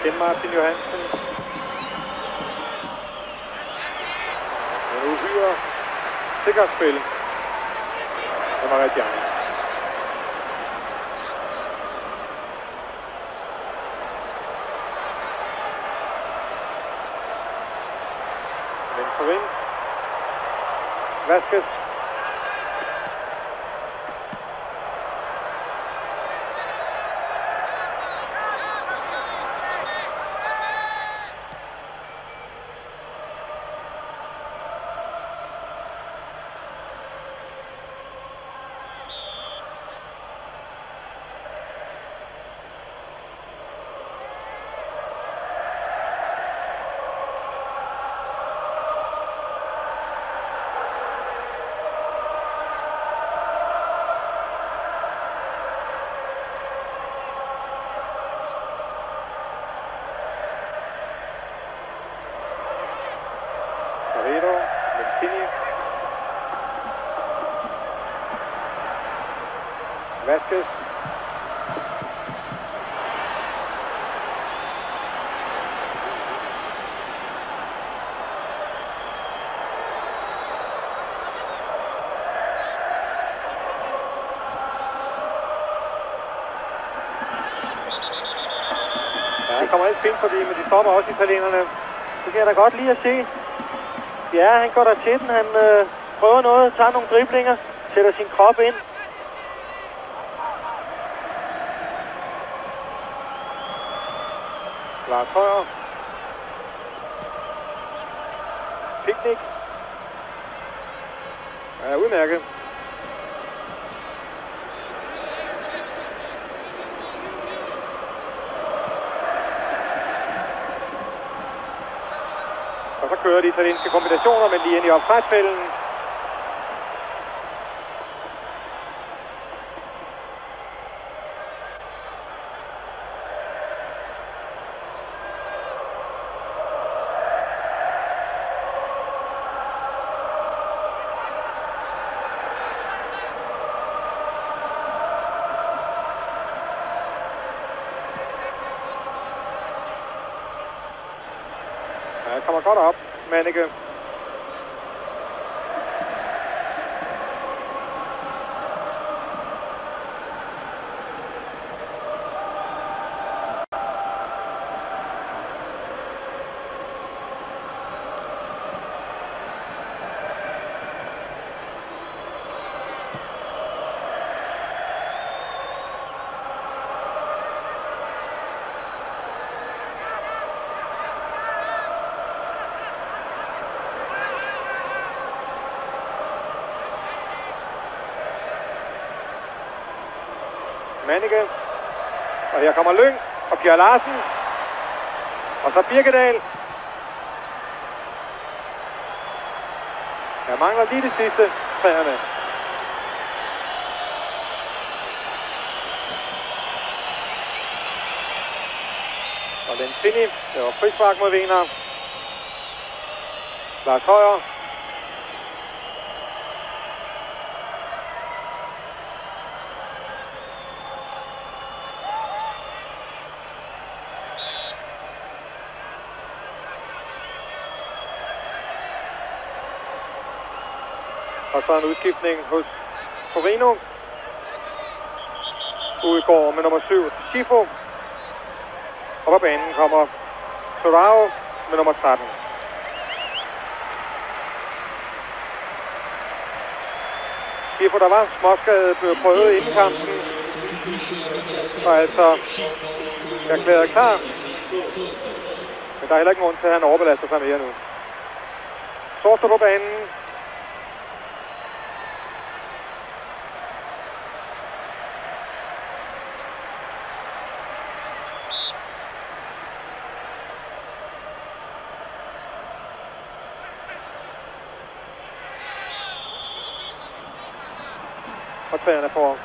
Den Martin Johansen. En uhyre sikkert spil. Det var rigtig andet. Venstre ving. Vasquez. Cavero, Lentini. Vasquez. Ja, han kommer ikke fint forbi, men de stopper også italienerne. Det kan jeg da godt lide at se. Ja, han går der til den. Han prøver noget, tager nogle driblinger, sætter sin krop ind. Lars Højer. Picnic. Ja, udmærket. Og så kører de italienske kombinationer, men lige ind i offside-fælden. Ja, kommer godt op, Mannicke. Mannicke. Og her kommer Lyng og Pierre Larsen. Og så Birkedal. Jeg mangler lige det sidste træerne. Og Lentini. Det var frispark mod Wiener. Lars Højer. Og så en udskiftning hos Torino. Udgår med nummer 7, Schifo. Og på banen kommer Sorao med nummer 13. Schifo, der var småskadet, blev prøvet inden kampen. Og altså erklæret klar. Men der er heller ikke nogen til, at han overbelaster sig mere nu. Sorter på banen. Og trænerne får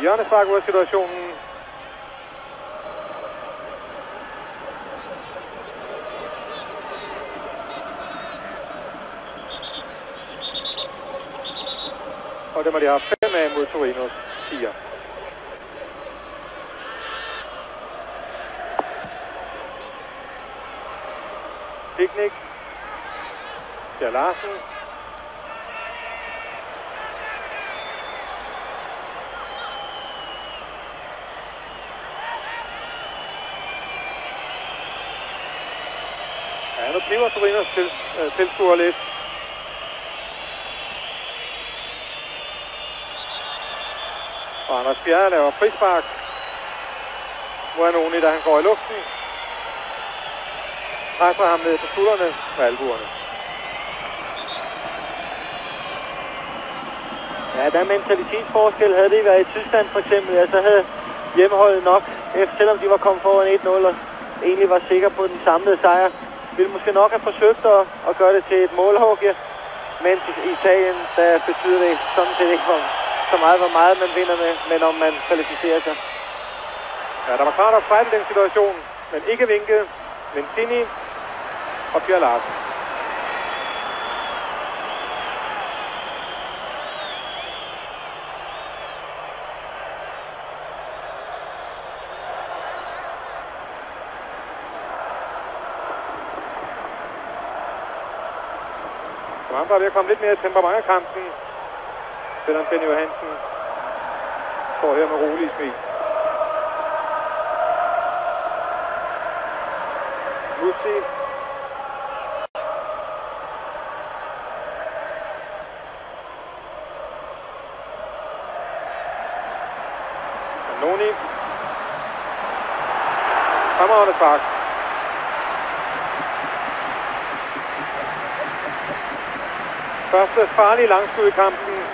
hjørnespark ud af situationen. Og det må de have 5 af mod Torinos 4. Picnic. Pierre Larsen. Ja, nu bliver Torinos tilskuer lidt. Og Anders Bjerre laver frispark. Muanoni, da han går i luften. Presser ham ned på skuldrene med albuerne. Ja, der er mentalitetsforskel. Havde det været i Tyskland for eksempel, ja, så havde hjemmeholdet nok, selvom de var kommet foran 1-0 og egentlig var sikre på den samlede sejr, ville måske nok have forsøgt at gøre det til et målhugge. Men i Italien, der betyder det sådan set ikke så meget, hvor meget man vinder med, men om man kvalificerer sig. Ja, der var klart at fejle den situation, men ikke vinket. Lentini og Pierre Larsen. Som andre er ved at komme lidt mere temperament af kampen, selvom Benny Johansen står her med rolig smil. Musi. Noni. Fremragende spark. Første farlige langskud i kampen.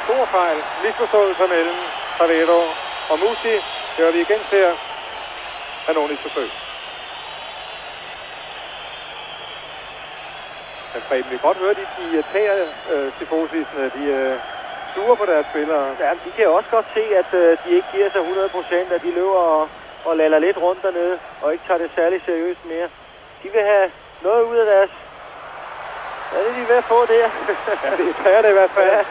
Stor fejl. Misforståelse mellem Savero og Musi. Hører vi igen til Hanonis forsøg. Men Preben, vi kan godt høre, de irriterer Tifosisene. De suger på deres spillere. Ja, de kan også godt se, at de ikke giver sig 100%, at de løber og laller lidt rundt dernede, og ikke tager det særlig seriøst mere. De vil have noget ud af deres... Hvad er det, de er ved at få der? Ja, det er det i hvert fald. Ja.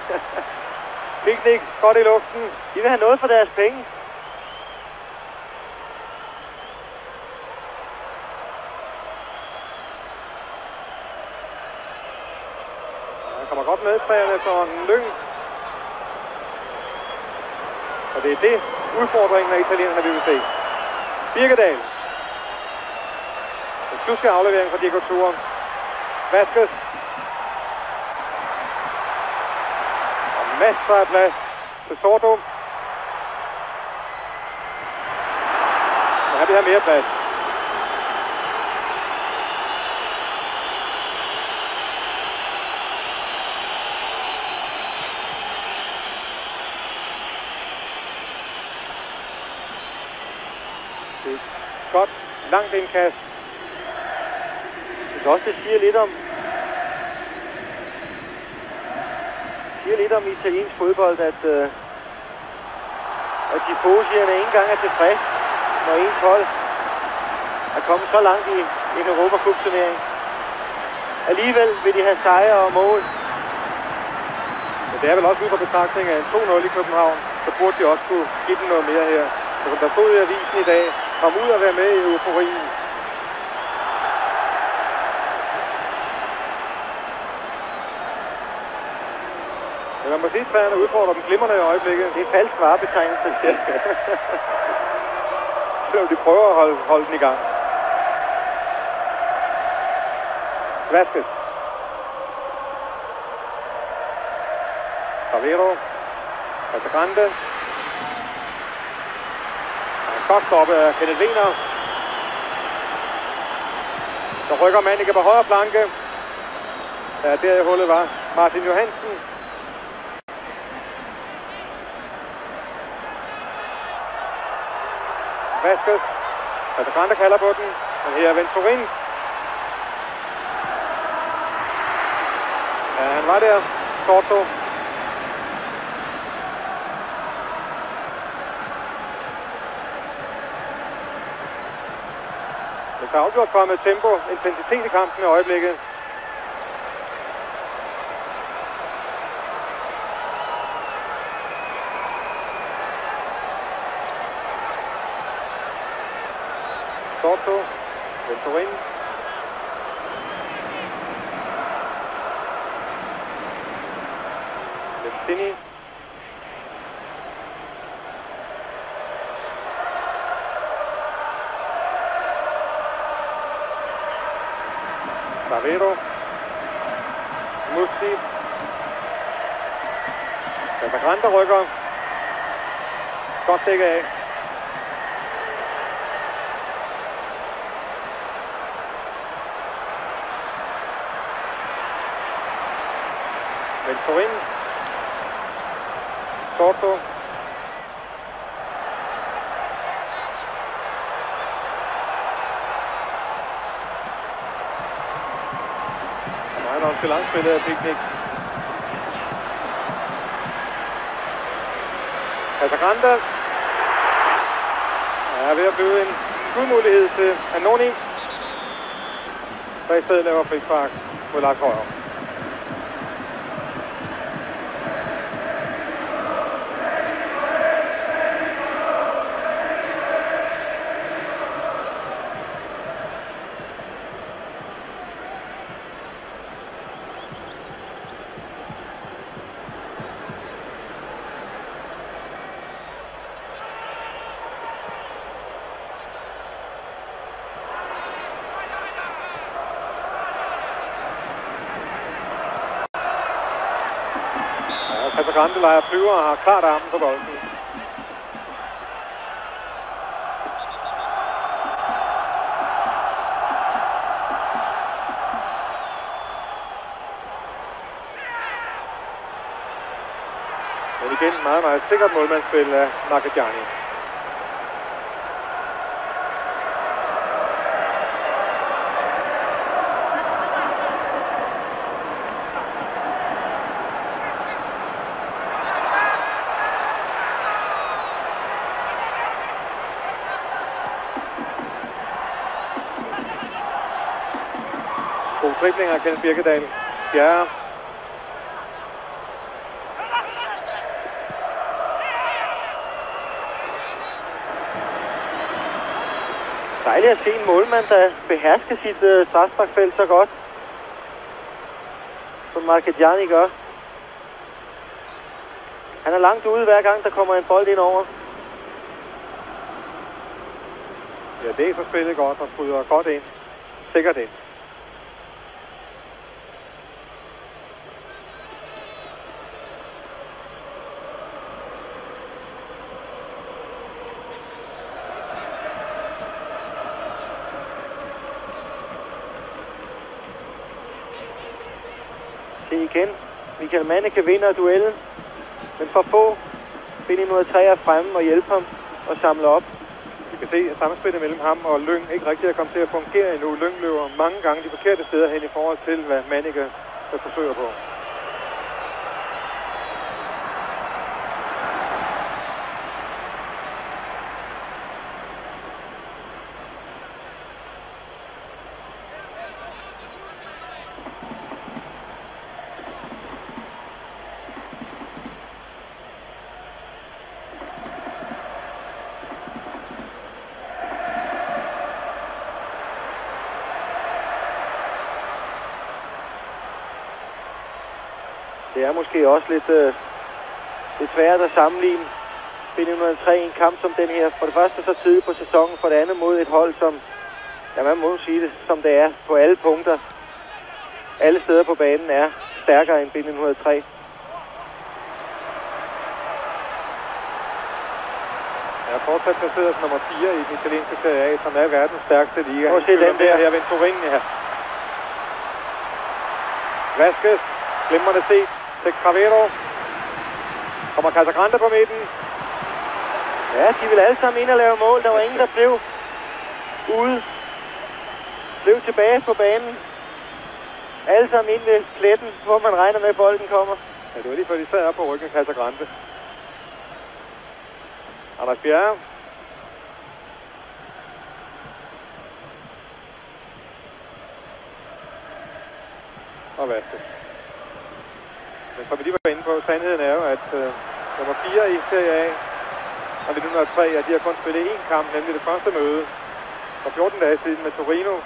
Piknik, godt i luften. De vil have noget for deres penge. Han kommer godt med træerne efter en Lyng. Og det er det udfordringen af italienerne, vi vil se. Birkedal. Den tyske aflevering fra Diego Tur. Vasquez. Masser af plads til Sordo. Så her vil have mere plads. Det er godt langt indkast. Det kan også sige lidt om italiensk fodbold, at Tifosierne ikke engang er tilfreds, når ens hold er kommet så langt i en Europacup-turnering. Alligevel vil de have sejre og mål. Men det er vel også ud fra betragtning af en 2-0 i København, så burde de også kunne give dem noget mere her. Så der stod i avisen i dag, kom ud og være med i euforien. Men man må sige, at trænerne udfordrer dem glimrende i øjeblikket. Det er falsk varebetegnelse. Selvom de prøver at holde den i gang. Vasquez. Savero. Casagrande. Godt stoppe af Kenneth Wiener. Så rykker Mannicke på højre flanke. Ja, der i hullet var Martin Johansen. Vasquez. Casagrande kalder på den. Men her er Venturin. Ja, han var der. Sorto. Men der er afgjort kommet tempo, intensitet i kampen i øjeblikket. Sorto, Venturin. Lestini. Savero. Musti. Casagrande rykker. Godt dækket af. Venturin. Sorto. Til langspillet af Piknik. Casagrande er ved at blive en skudmulighed til Anoni, der i stedet laver frispark mod Lars Højer. Casagrande leger flyver og har klart armen på bolden. Men igen meget, meget sikkert målmandsspil af Marchegiani. God driblinger af Kenneth Birkedal. Ja. Dejligt at se en målmand, der behersker sit strafsparkfelt så godt, som Marchegiani gør. Han er langt ude hver gang, der kommer en bold ind over. Ja, det er så spillet godt og bryder godt ind. Sikkert ind. Se igen. Michael Manneke vinder duellen, men for få finde mod 3 er fremme og hjælpe ham og samle op. Vi kan se, at samspillet mellem ham og Lyng ikke rigtig er kommet til at fungere endnu. Lyng løber mange gange de forkerte steder hen i forhold til, hvad Manneke forsøger på. Det er måske også lidt svært at sammenligne B903 i en kamp som den her. For det første så tidligt på sæsonen, for det andet mod et hold, som, ja, man må sige det, som det er på alle punkter. Alle steder på banen er stærkere end B903. Er fortsat placeret som nummer 4 i den italienske Serie A, som er verdens stærkeste liga. Prøv at se den der. Her Venturini her. Vasquez, glimrende set til Cravero. Kommer Casagrande på midten. Ja, de vil alle sammen ind og lave mål. Der var ingen, der blev ude. Blev tilbage på banen. Alle sammen ind ved pletten, hvor man regner med, at bolden kommer. Ja, det var lige før de sad op på ryggen af Casagrande. Anders Bjerre. Og Vasquez. Men som vi lige var inde på, sandheden er jo, at nummer 4 i Serie A og B903, at de har kun spillet én kamp, nemlig det første møde for 14 dage siden med Torino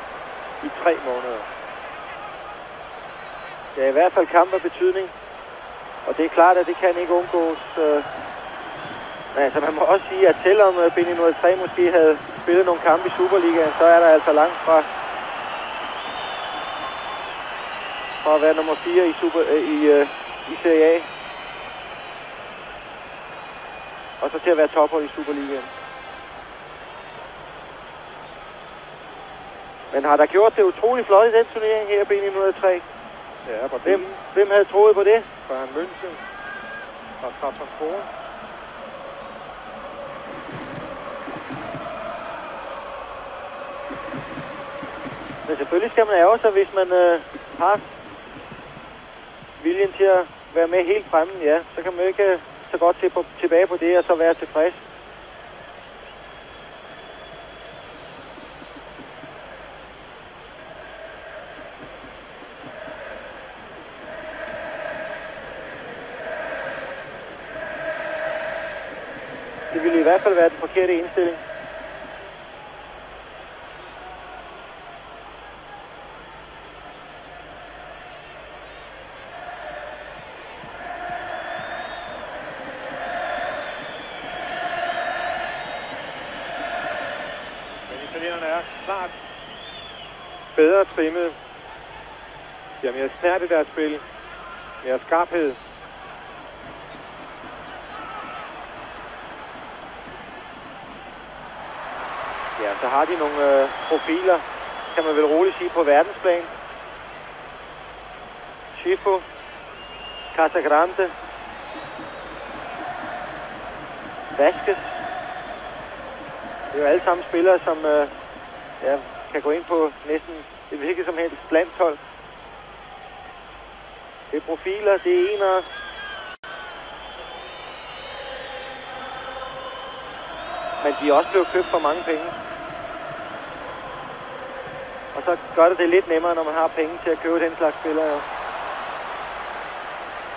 i 3 måneder. Ja, i hvert fald kamp af betydning. Og det er klart, at det kan ikke undgås. Men altså, man må også sige, at selvom B903 måske havde spillet nogle kampe i Superligaen, så er der altså langt fra at være nummer 4 i Serie A. Og så til at være tophold i Superligaen. Men har der gjort det utroligt flot i den turnering her, B903? Ja, på Hvem havde troet på det? Bayern München og Trabzonspor. Men selvfølgelig skal man ærge sig, hvis man har viljen til at være med helt fremme. Ja, så kan man ikke så godt tilbage på det og så være tilfreds. Det ville i hvert fald være den forkerte indstilling. Klart bedre trimmet. De har mere snært i deres spil. Mere skarphed. Så har de nogle profiler, kan man vel roligt sige, på verdensplan. Schifo, Casagrande, Vasquez. Det er jo alle sammen spillere, som kan gå ind på næsten et hvilket som helst landshold. Det er profiler, det er enere. Men de er også blevet købt for mange penge. Og så gør det lidt nemmere, når man har penge til at købe den slags spillere. Jo.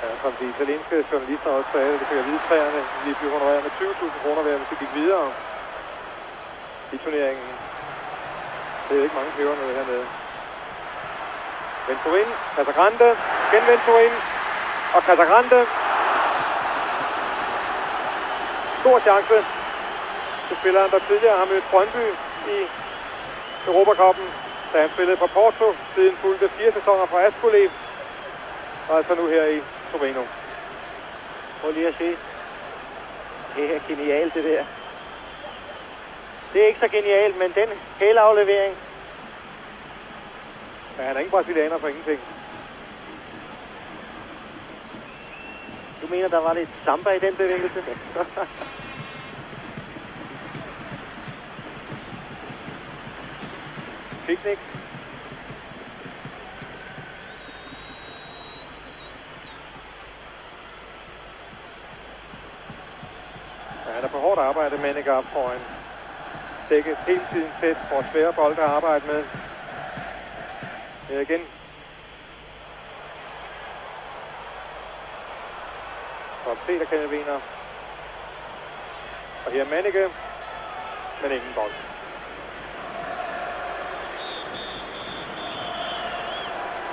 Ja, som de italienske journalister også sagde, det fik at vide, træerne lige blev honoreret med 20.000 kroner hver, hvis de gik videre i turneringen. Det er ikke mange peber noget hernede. Venturin, Casagrande, igen Venturin og Casagrande. Stor chance til spilleren, der tidligere har mødt Brøndby i Europacupen, da han spillede for Porto, siden fulgte 4 sæsoner fra Ascoli, og altså nu her i Torino. Prøv lige at se. Det er genialt, det der. Det er ikke så genialt, men den hælaflevering. Ja, han er ikke brasilianer for ingenting. Du mener, der var lidt samba i den bevægelse? Picnic. Ja, han er på hårdt arbejde, Manninger foran. Dækket hele tiden tæt for svære bolde at arbejde med. Ja, igen. Og Peter Kenneth Wiener. Og her er Manninger, men ingen bold. –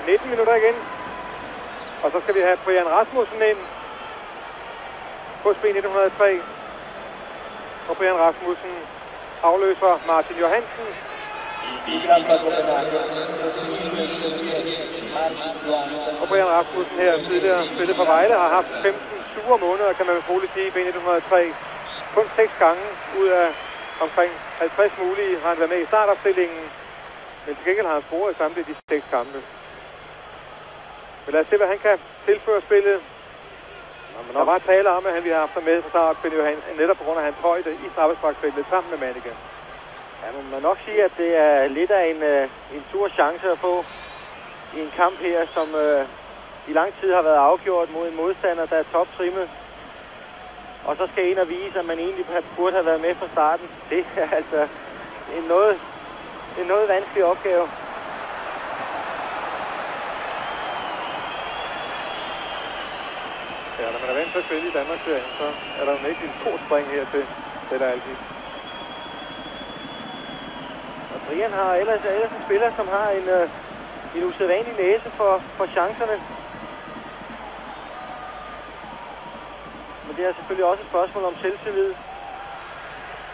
19 minutter igen. Og så skal vi have Brian Rasmussen ind på spil 1903. Og Brian Rasmussen afløser Martin Johansen. Og Brian Rasmussen her tidligere spillet for Vejle har haft 15 sure måneder, kan man vel roligt sige, i B1903. Kun 6 gange ud af omkring 50 mulige har han været med i startopstillingen. Men til gengæld har han scoret i samtlige de 6 kampe. Men lad os se, hvad han kan tilføre spillet. Der var tale om, at han ville have haft sig med fra start, Benny Johansen, netop på grund af hans højde i straffesparksfeltet sammen med Manninger. Ja, man må nok sige, at det er lidt af en stor chance at få i en kamp her, som i lang tid har været afgjort mod en modstander, der er toptrimmet. Og så skal en og vise, at man egentlig burde have været med fra starten. Det er altså en noget vanskelig opgave. Ja, når man er vant til at spille i Danmarksserien, så er der jo ikke en stor spring her til det, altid. Og Brian har ellers en spiller, som har en usædvanlig næse for chancerne. Men det er selvfølgelig også et spørgsmål om selvtillid.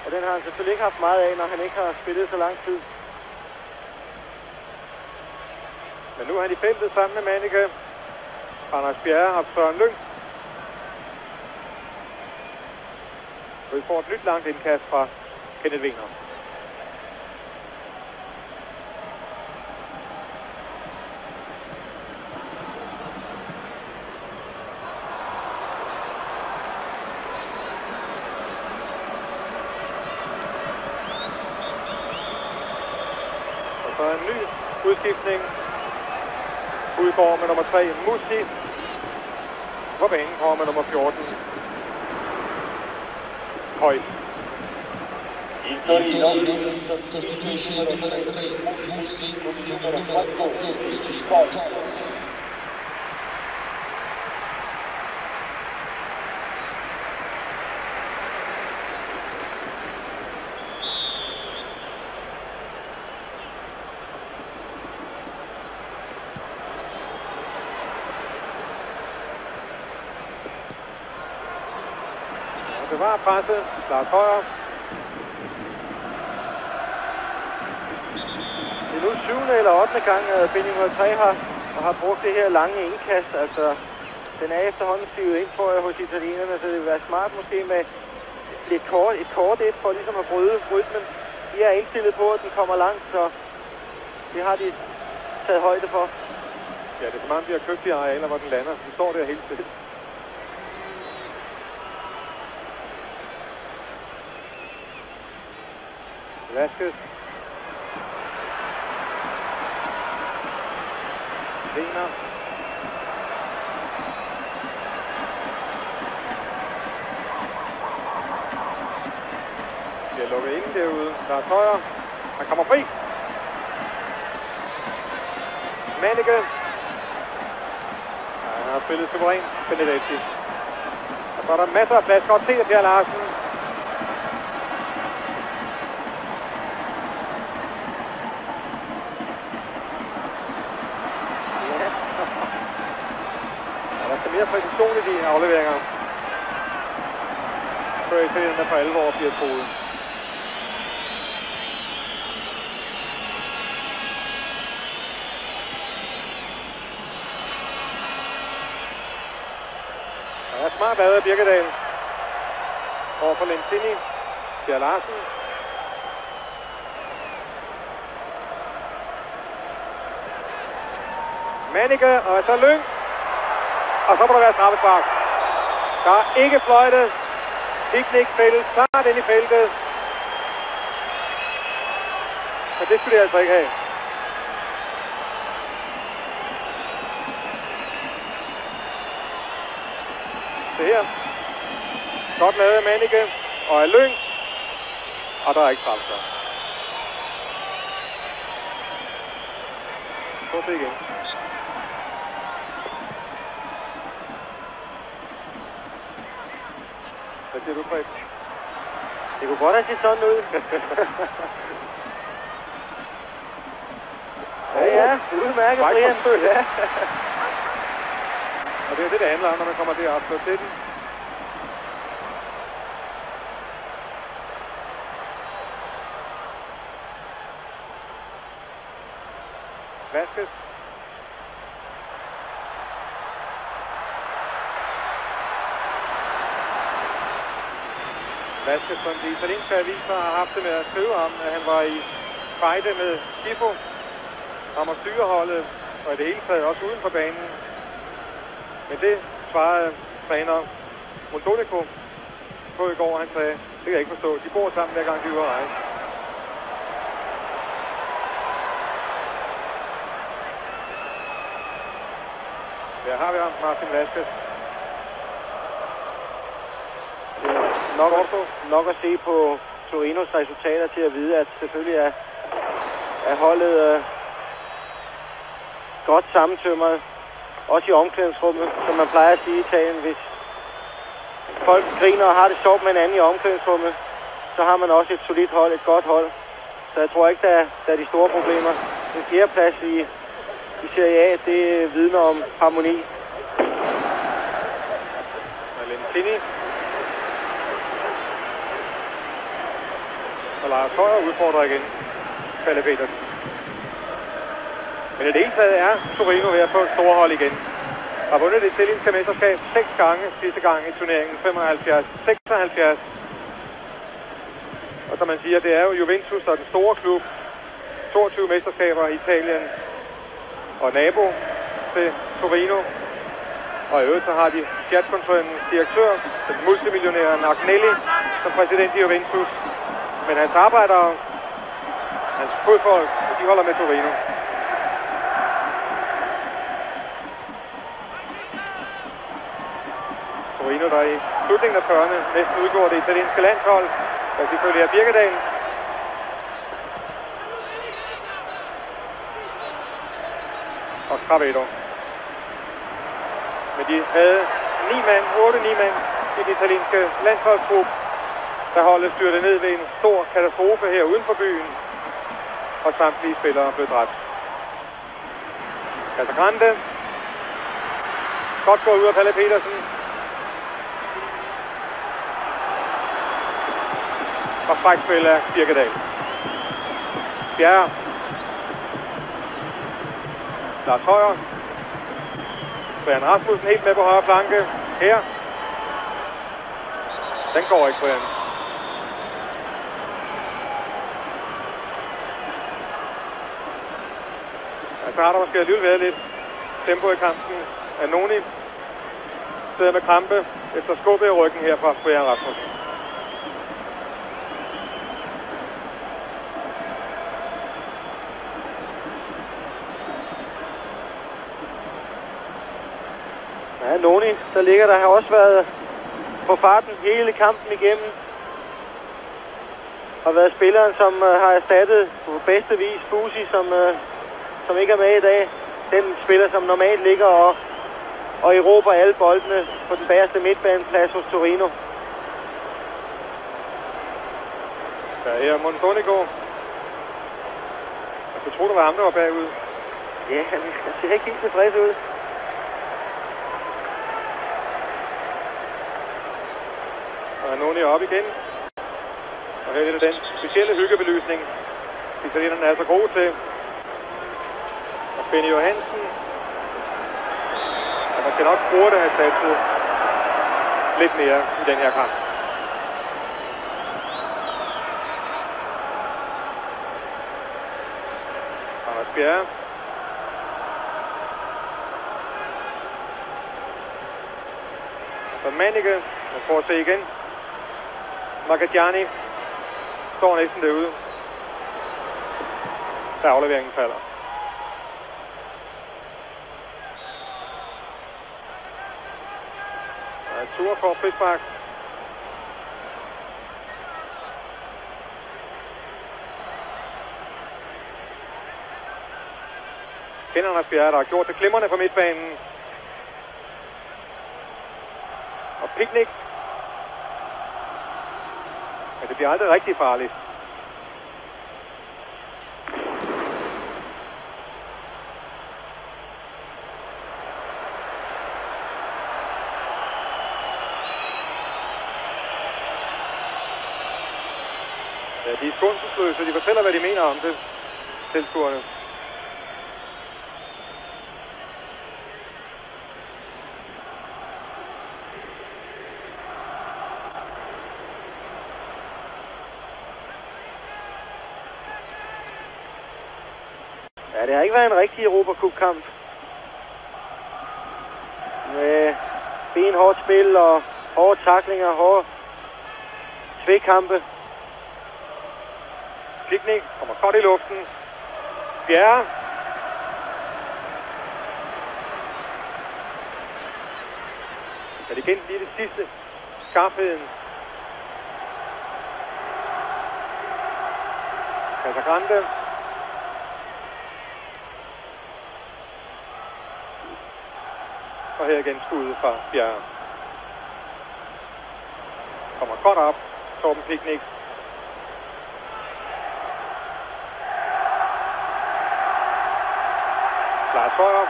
Og den har han selvfølgelig ikke haft meget af, når han ikke har spillet så lang tid. Men nu er han i feltet sammen med Manninger, Anders Bjerre og Søren Lyng. Og vi får et nyt langt indkast fra Kenneth Wiener. Og så en ny udskiftning. Udgår med nummer 3, Musi. På banen kommer med nummer 14. Høj. Il Torino sostituisce il numero 3 Mussi con il numero 14 Poi. Det var presset. Lars Højer. Det er nu 7. eller 8. gang, at B903 har brugt det her lange indkast. Altså, den er efterhånden stivet ind, tror jeg, hos italienerne, så det vil være smart måske med et kort for ligesom at bryde rytmen. de er indstillet på, at den kommer langt, så det har de taget højde for. Ja, det er som om, de har købt de arealer, hvor den lander. De står der helt stille. Vasquez. Wiener. Bliver lukket ind derude. Der er Tøjer. Han kommer fri. Manike. Ja, han har spillet suverænt. Benedetti. Og så er der masser af plads. Godt set af Per Larsen. Der skal mere præcision i de afleveringer. Før italienerne for alvor bliver troet. Der er smart været af Birkedal. Over for Lentini. Per Larsen. Manike, og så Lyng. Og så må der være straffespark. Der er ikke fløjtet. Piknikfældet, snart ind i feltet. Men det skulle de altså ikke have. Se her. Godt lavet af Manike og af Lyng. Og der er ikke straffespark. Prøv at se igen. Hvad siger du, Fred? Det kunne godt have set sådan ud. ja, udmærket, Brian. Ja. Og det er det handler om, når man kommer derop til den. Vasquez. Vasquez, som de italienske aviser har haft det med at skrive om, at han var i fejde med Schifo om at styre holdet, og i det hele taget også uden for banen. Men det svarede træner Montonico på i går, han sagde, det kan jeg ikke forstå, de bor sammen hver gang de er ude at rejse. Der har vi ham, Martin Vasquez. Nok at se på Torinos resultater til at vide, at selvfølgelig er holdet godt sammentømret. Også i omklædningsrummet, som man plejer at sige i Italien. Hvis folk griner og har det sjovt med en anden i omklædningsrummet, så har man også et solidt hold, et godt hold. Så jeg tror ikke, der er de store problemer. Den fjerde plads i Serie A, det vidner om harmoni. Lentini. Og Lars Højer udfordrer igen. Palle Petersen. Men i det hele taget er Torino ved at få et store hold igen. Har vundet det italienske mesterskab 6 gange, sidste gang i turneringen 75-76. Og som man siger, det er jo Juventus, der er den store klub. 22 mesterskaber i Italien. Og nabo til Torino. Og i øvrigt så har de Fiat-koncernens direktør, den multimillionæren Agnelli, som præsident i Juventus. Men hans arbejdere, hans fodfolk, de holder med Torino. Torino, der i slutningen af 40'erne næsten udgår det italienske landshold, der selvfølgelig er Birkedal. Og Cravedo. Men de havde 8-9 mand i den italienske landsholdsgruppe, der holdet styrte ned ved en stor katastrofe her uden for byen, og samtlige spillere blev dræbt. Casagrande. Godt gået ud af Palle Petersen. Og frækspil af Birkedal. Bjerre. Lars Højer. Brian Rasmussen helt med på højre flanke. Her. Den går ikke, Brian. så har der måske alligevel været lidt tempo i kampen. Anoni sidder med krampe efter skubbet i ryggen her fra Brian Rasmussen. Ja, Noni, der ligger der, har også været på farten hele kampen igennem. Har været spilleren, som har erstattet på bedste vis Fusi, som ikke er med i dag. Den spiller, som normalt ligger og erobrer alle boldene på den bagerste midtbaneplads hos Torino. Ja, her er Montonico. Jeg tror, det var ham, der var bagud. Ja, han ser ikke helt tilfreds ud. Og Anoni er op igen. Og her er det den specielle hyggebelysning, italienerne er så gode til. Og Benny Johansen, og man skal nok burde have satset lidt mere i den her kamp. Anders Bjerre. Så Manike, man får at se igen. Magagiani står næsten derude. Der afleveringen falder. Der er tur for frispark. Kender Anders Bjerre, der har gjort det glimrende på midtbanen. Og Picnic. Men det bliver aldrig rigtig farligt. Ja, de er skånselsløse. De fortæller, hvad de mener om det. Tilskuerne. Ja, det har ikke været en rigtig Europacup-kamp. Med benhårdt spil og hårde tacklinger, hårde svækkampe. Picnic kommer godt i luften. Bjerre. Men igen lige det sidste. Skarpheden. Casagrande. Og her igen skuddet fra Bjerre. Kommer godt op. Torben Picnic. Lars Højer.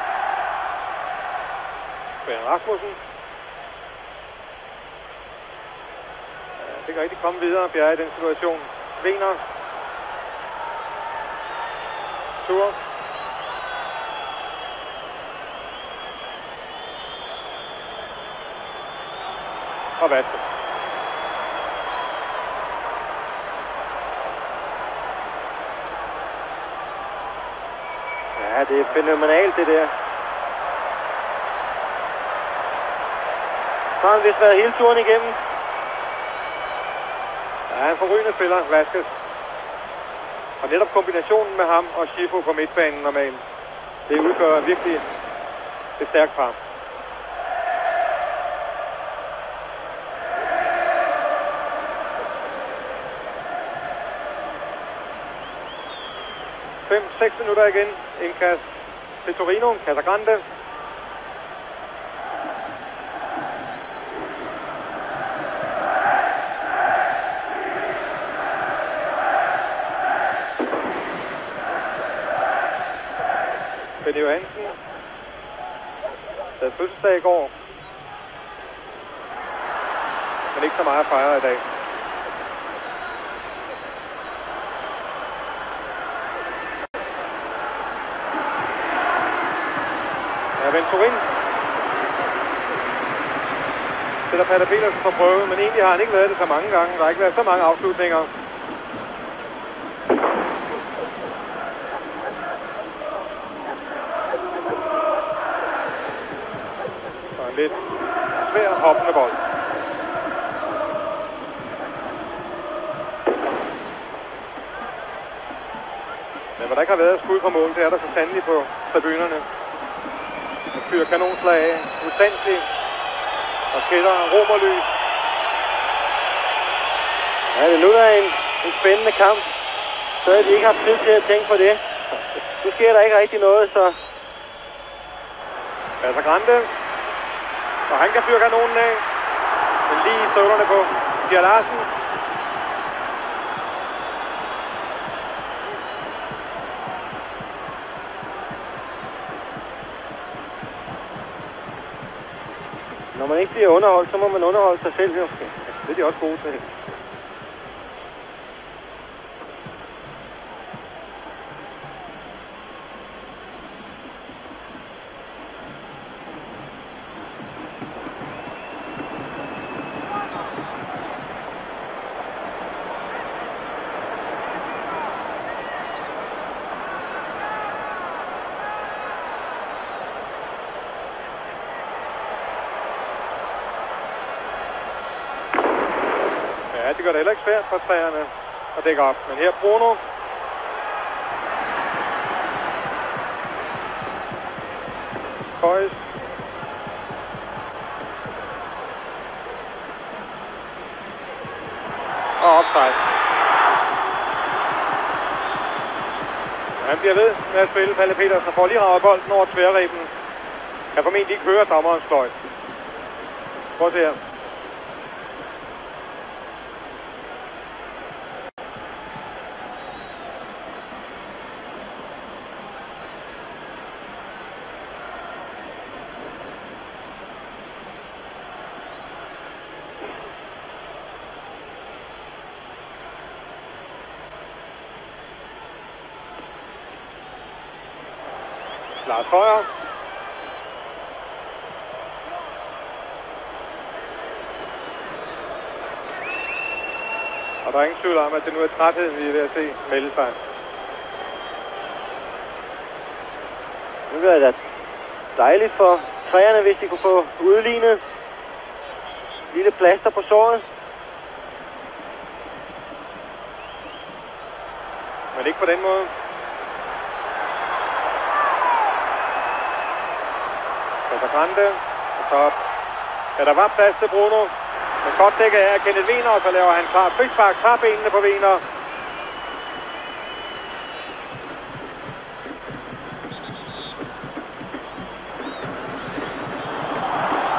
Brian Rasmussen. Ja, det kan rigtig komme videre, Bjerre, i den situation. Vinger. Tur. Og Vaske. Ja, det er fænomenalt, det der. Så har han vist været hele turen igennem. Ja, en forrygende spiller, Vaskes. Og netop kombinationen med ham og Schifo på midtbanen normalt, det udgør virkelig et stærkt par. Seks minutter igen. Indkast til Torino. Casagrande. Benny Johansen. Der er fødselsdag i går. Men ikke så meget at fejre i dag. Venturin sætter Pater Petersen på prøve, men egentlig har han ikke været det så mange gange. Der har ikke været så mange afslutninger. lidt svær hoppende bold. Men hvor der ikke har været skud på mål, det er der så sandelig på tribunerne. Der fyrer kanonslag af, usandsligt, og kælder romerlys. Ja, det er nu der er en spændende kamp. Så havde de ikke haft tid til at tænke på det. Nu sker der ikke rigtig noget, så... Altså Grande, og han kan fyre kanonen af, men lige i støvlerne på Stier Larsen. Når man ikke bliver underholdt, så må man underholde sig selv, jo. Det er de også gode til. Ja, det gør det heller ikke svært for træerne at dække op. Men her Bruno. Køjs. Og offside. Han bliver ved med at spille. Palle Petersen får lige ravet bolden over tværreben. Kan formentlig ikke høre dommerens fløjt. Prøv at se her. Lars Højer. Og der er ingen tvivl om, at det nu er trætheden, vi er ved at se melde sig. Nu bliver det dejligt for træerne, hvis de kunne få udlignet. Lille plaster på såret. Men ikke på den måde. Så Grande, og så er der var plads til Bruno. Men godt dækket af Kenneth Wiener, og så laver han klar frispark, tager benene på Wiener.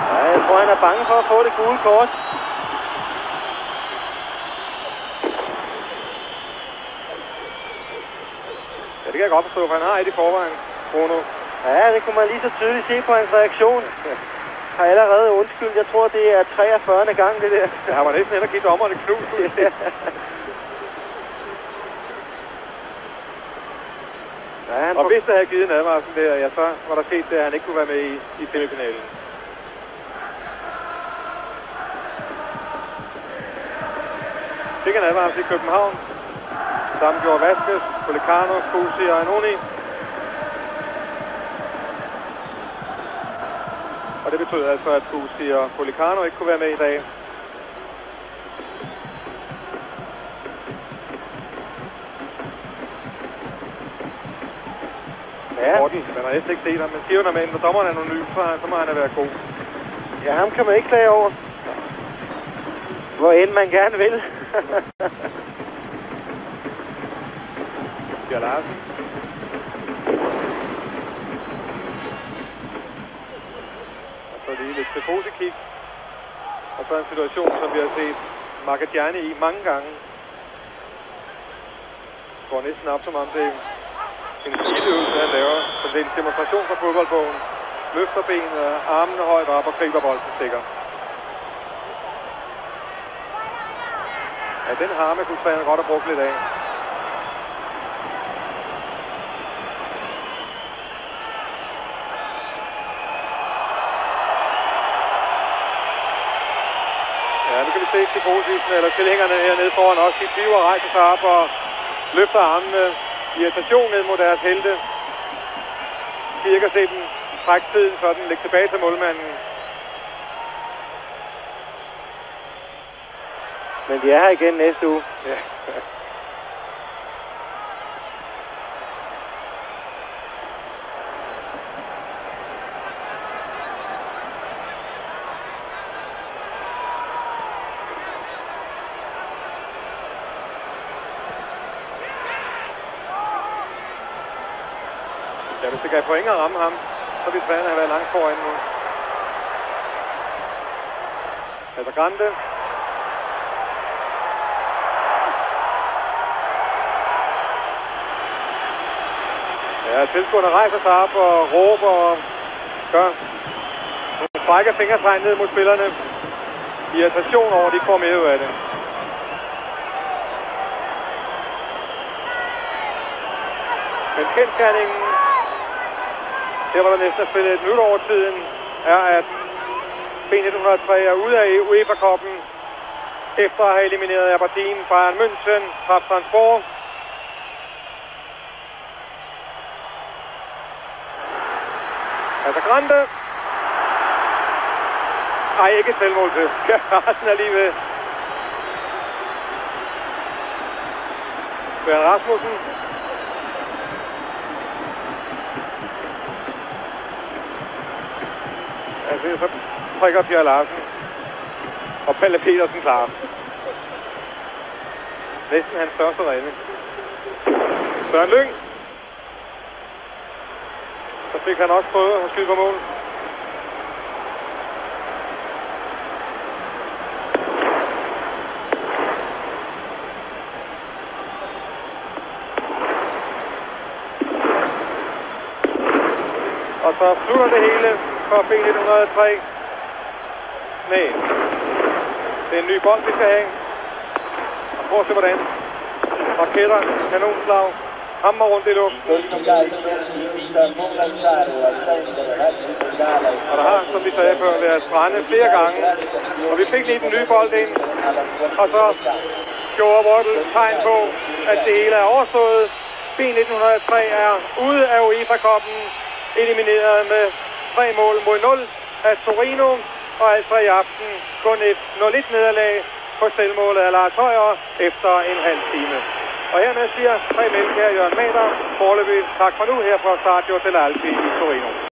Ja, jeg tror, han er bange for at få det gule kort. Ja, det kan jeg godt forstå, for han har et i forvejen, Bruno. Ja, det kunne man lige så tydeligt se på hans reaktion. Har allerede undskyldt. Jeg tror, det er 43. gang, det der. Ja, han var næsten hen og give dommerne knus. Ja, og hvis der havde givet en advarsel der, ja, så var der set, at han ikke kunne være med i semifinalen. Fik en advarsel i København. Sammen gjorde Vasquez, Policano, Kusi og Anoni. Og det betød altså, at Kusi og Policano ikke kunne være med i dag. Ja. Morten, man har næsten ikke set ham, men siger jo, når dommeren er anonym, så må han have været god. Ja, ham kan man ikke klage over. Hvor end man gerne vil. Stier Larsen. Og så lige lidt til posekig. Og så en situation, som vi har set Marcaggiani i mange gange. Går næsten op, som om det er en skidøvelse, han laver. Så det er en demonstration fra fodboldbogen. Løfter benet, armene højt op og griber bolden sikker. Ja, den harme kunne træne godt have brugt lidt af. Ja, nu kan vi se til positivsen, eller tilhængerne hernede foran os. De piver rejser sig op og løfter armene. Irritation ned mod deres helte. De kan se dem trække tiden, så den lægger tilbage til målmanden. Men de er her igen næste uge. Ja. Ja, hvis det kan point at ramme ham, så vil Svane have været langt foran nu. Casagrande. Ja, tilskuerne rejser sig op og råber og gør nogle frække fingertegn ned mod spillerne. Irritation over, at de ikke får mere ud af det. Men kendsgerningen, der var der næsten at spille et minut over tiden, er at B1903 er ude af UEFA-koppen efter at have elimineret Aberdeen, Bayern München, Trabzonspor. Casagrande. Ej, ikke et selvmål til. Resten er lige ved. Bjørn Rasmussen. Altså, så prikker Pierre Larsen. Og Palle Petersen klar. Næsten hans største redning. Søren Lyng. Så fik han også prøvet at skyde på mål. Og så slutter det hele for B1903. Nej. Det er en ny bold, vi skal have. Og prøv at se hvordan. Raketter, kanonslag, hammer rundt i luften. Og der har, som vi sagde før, været strande flere gange. Og vi fik lige den nye bold ind. Og så gjorde Waddle tegn på, at det hele er overstået. B1903 er ude af UEFA-koppen. Elimineret med 3 mål mod 0 af Torino. Og altså i aften kun et 0-1 nederlag på selvmålet af Lars Højer efter en halv time. Og hermed siger 3 Mælkær Jørgen Mader foreløbig tak for nu her fra Stadio dell'Alpi i Torino.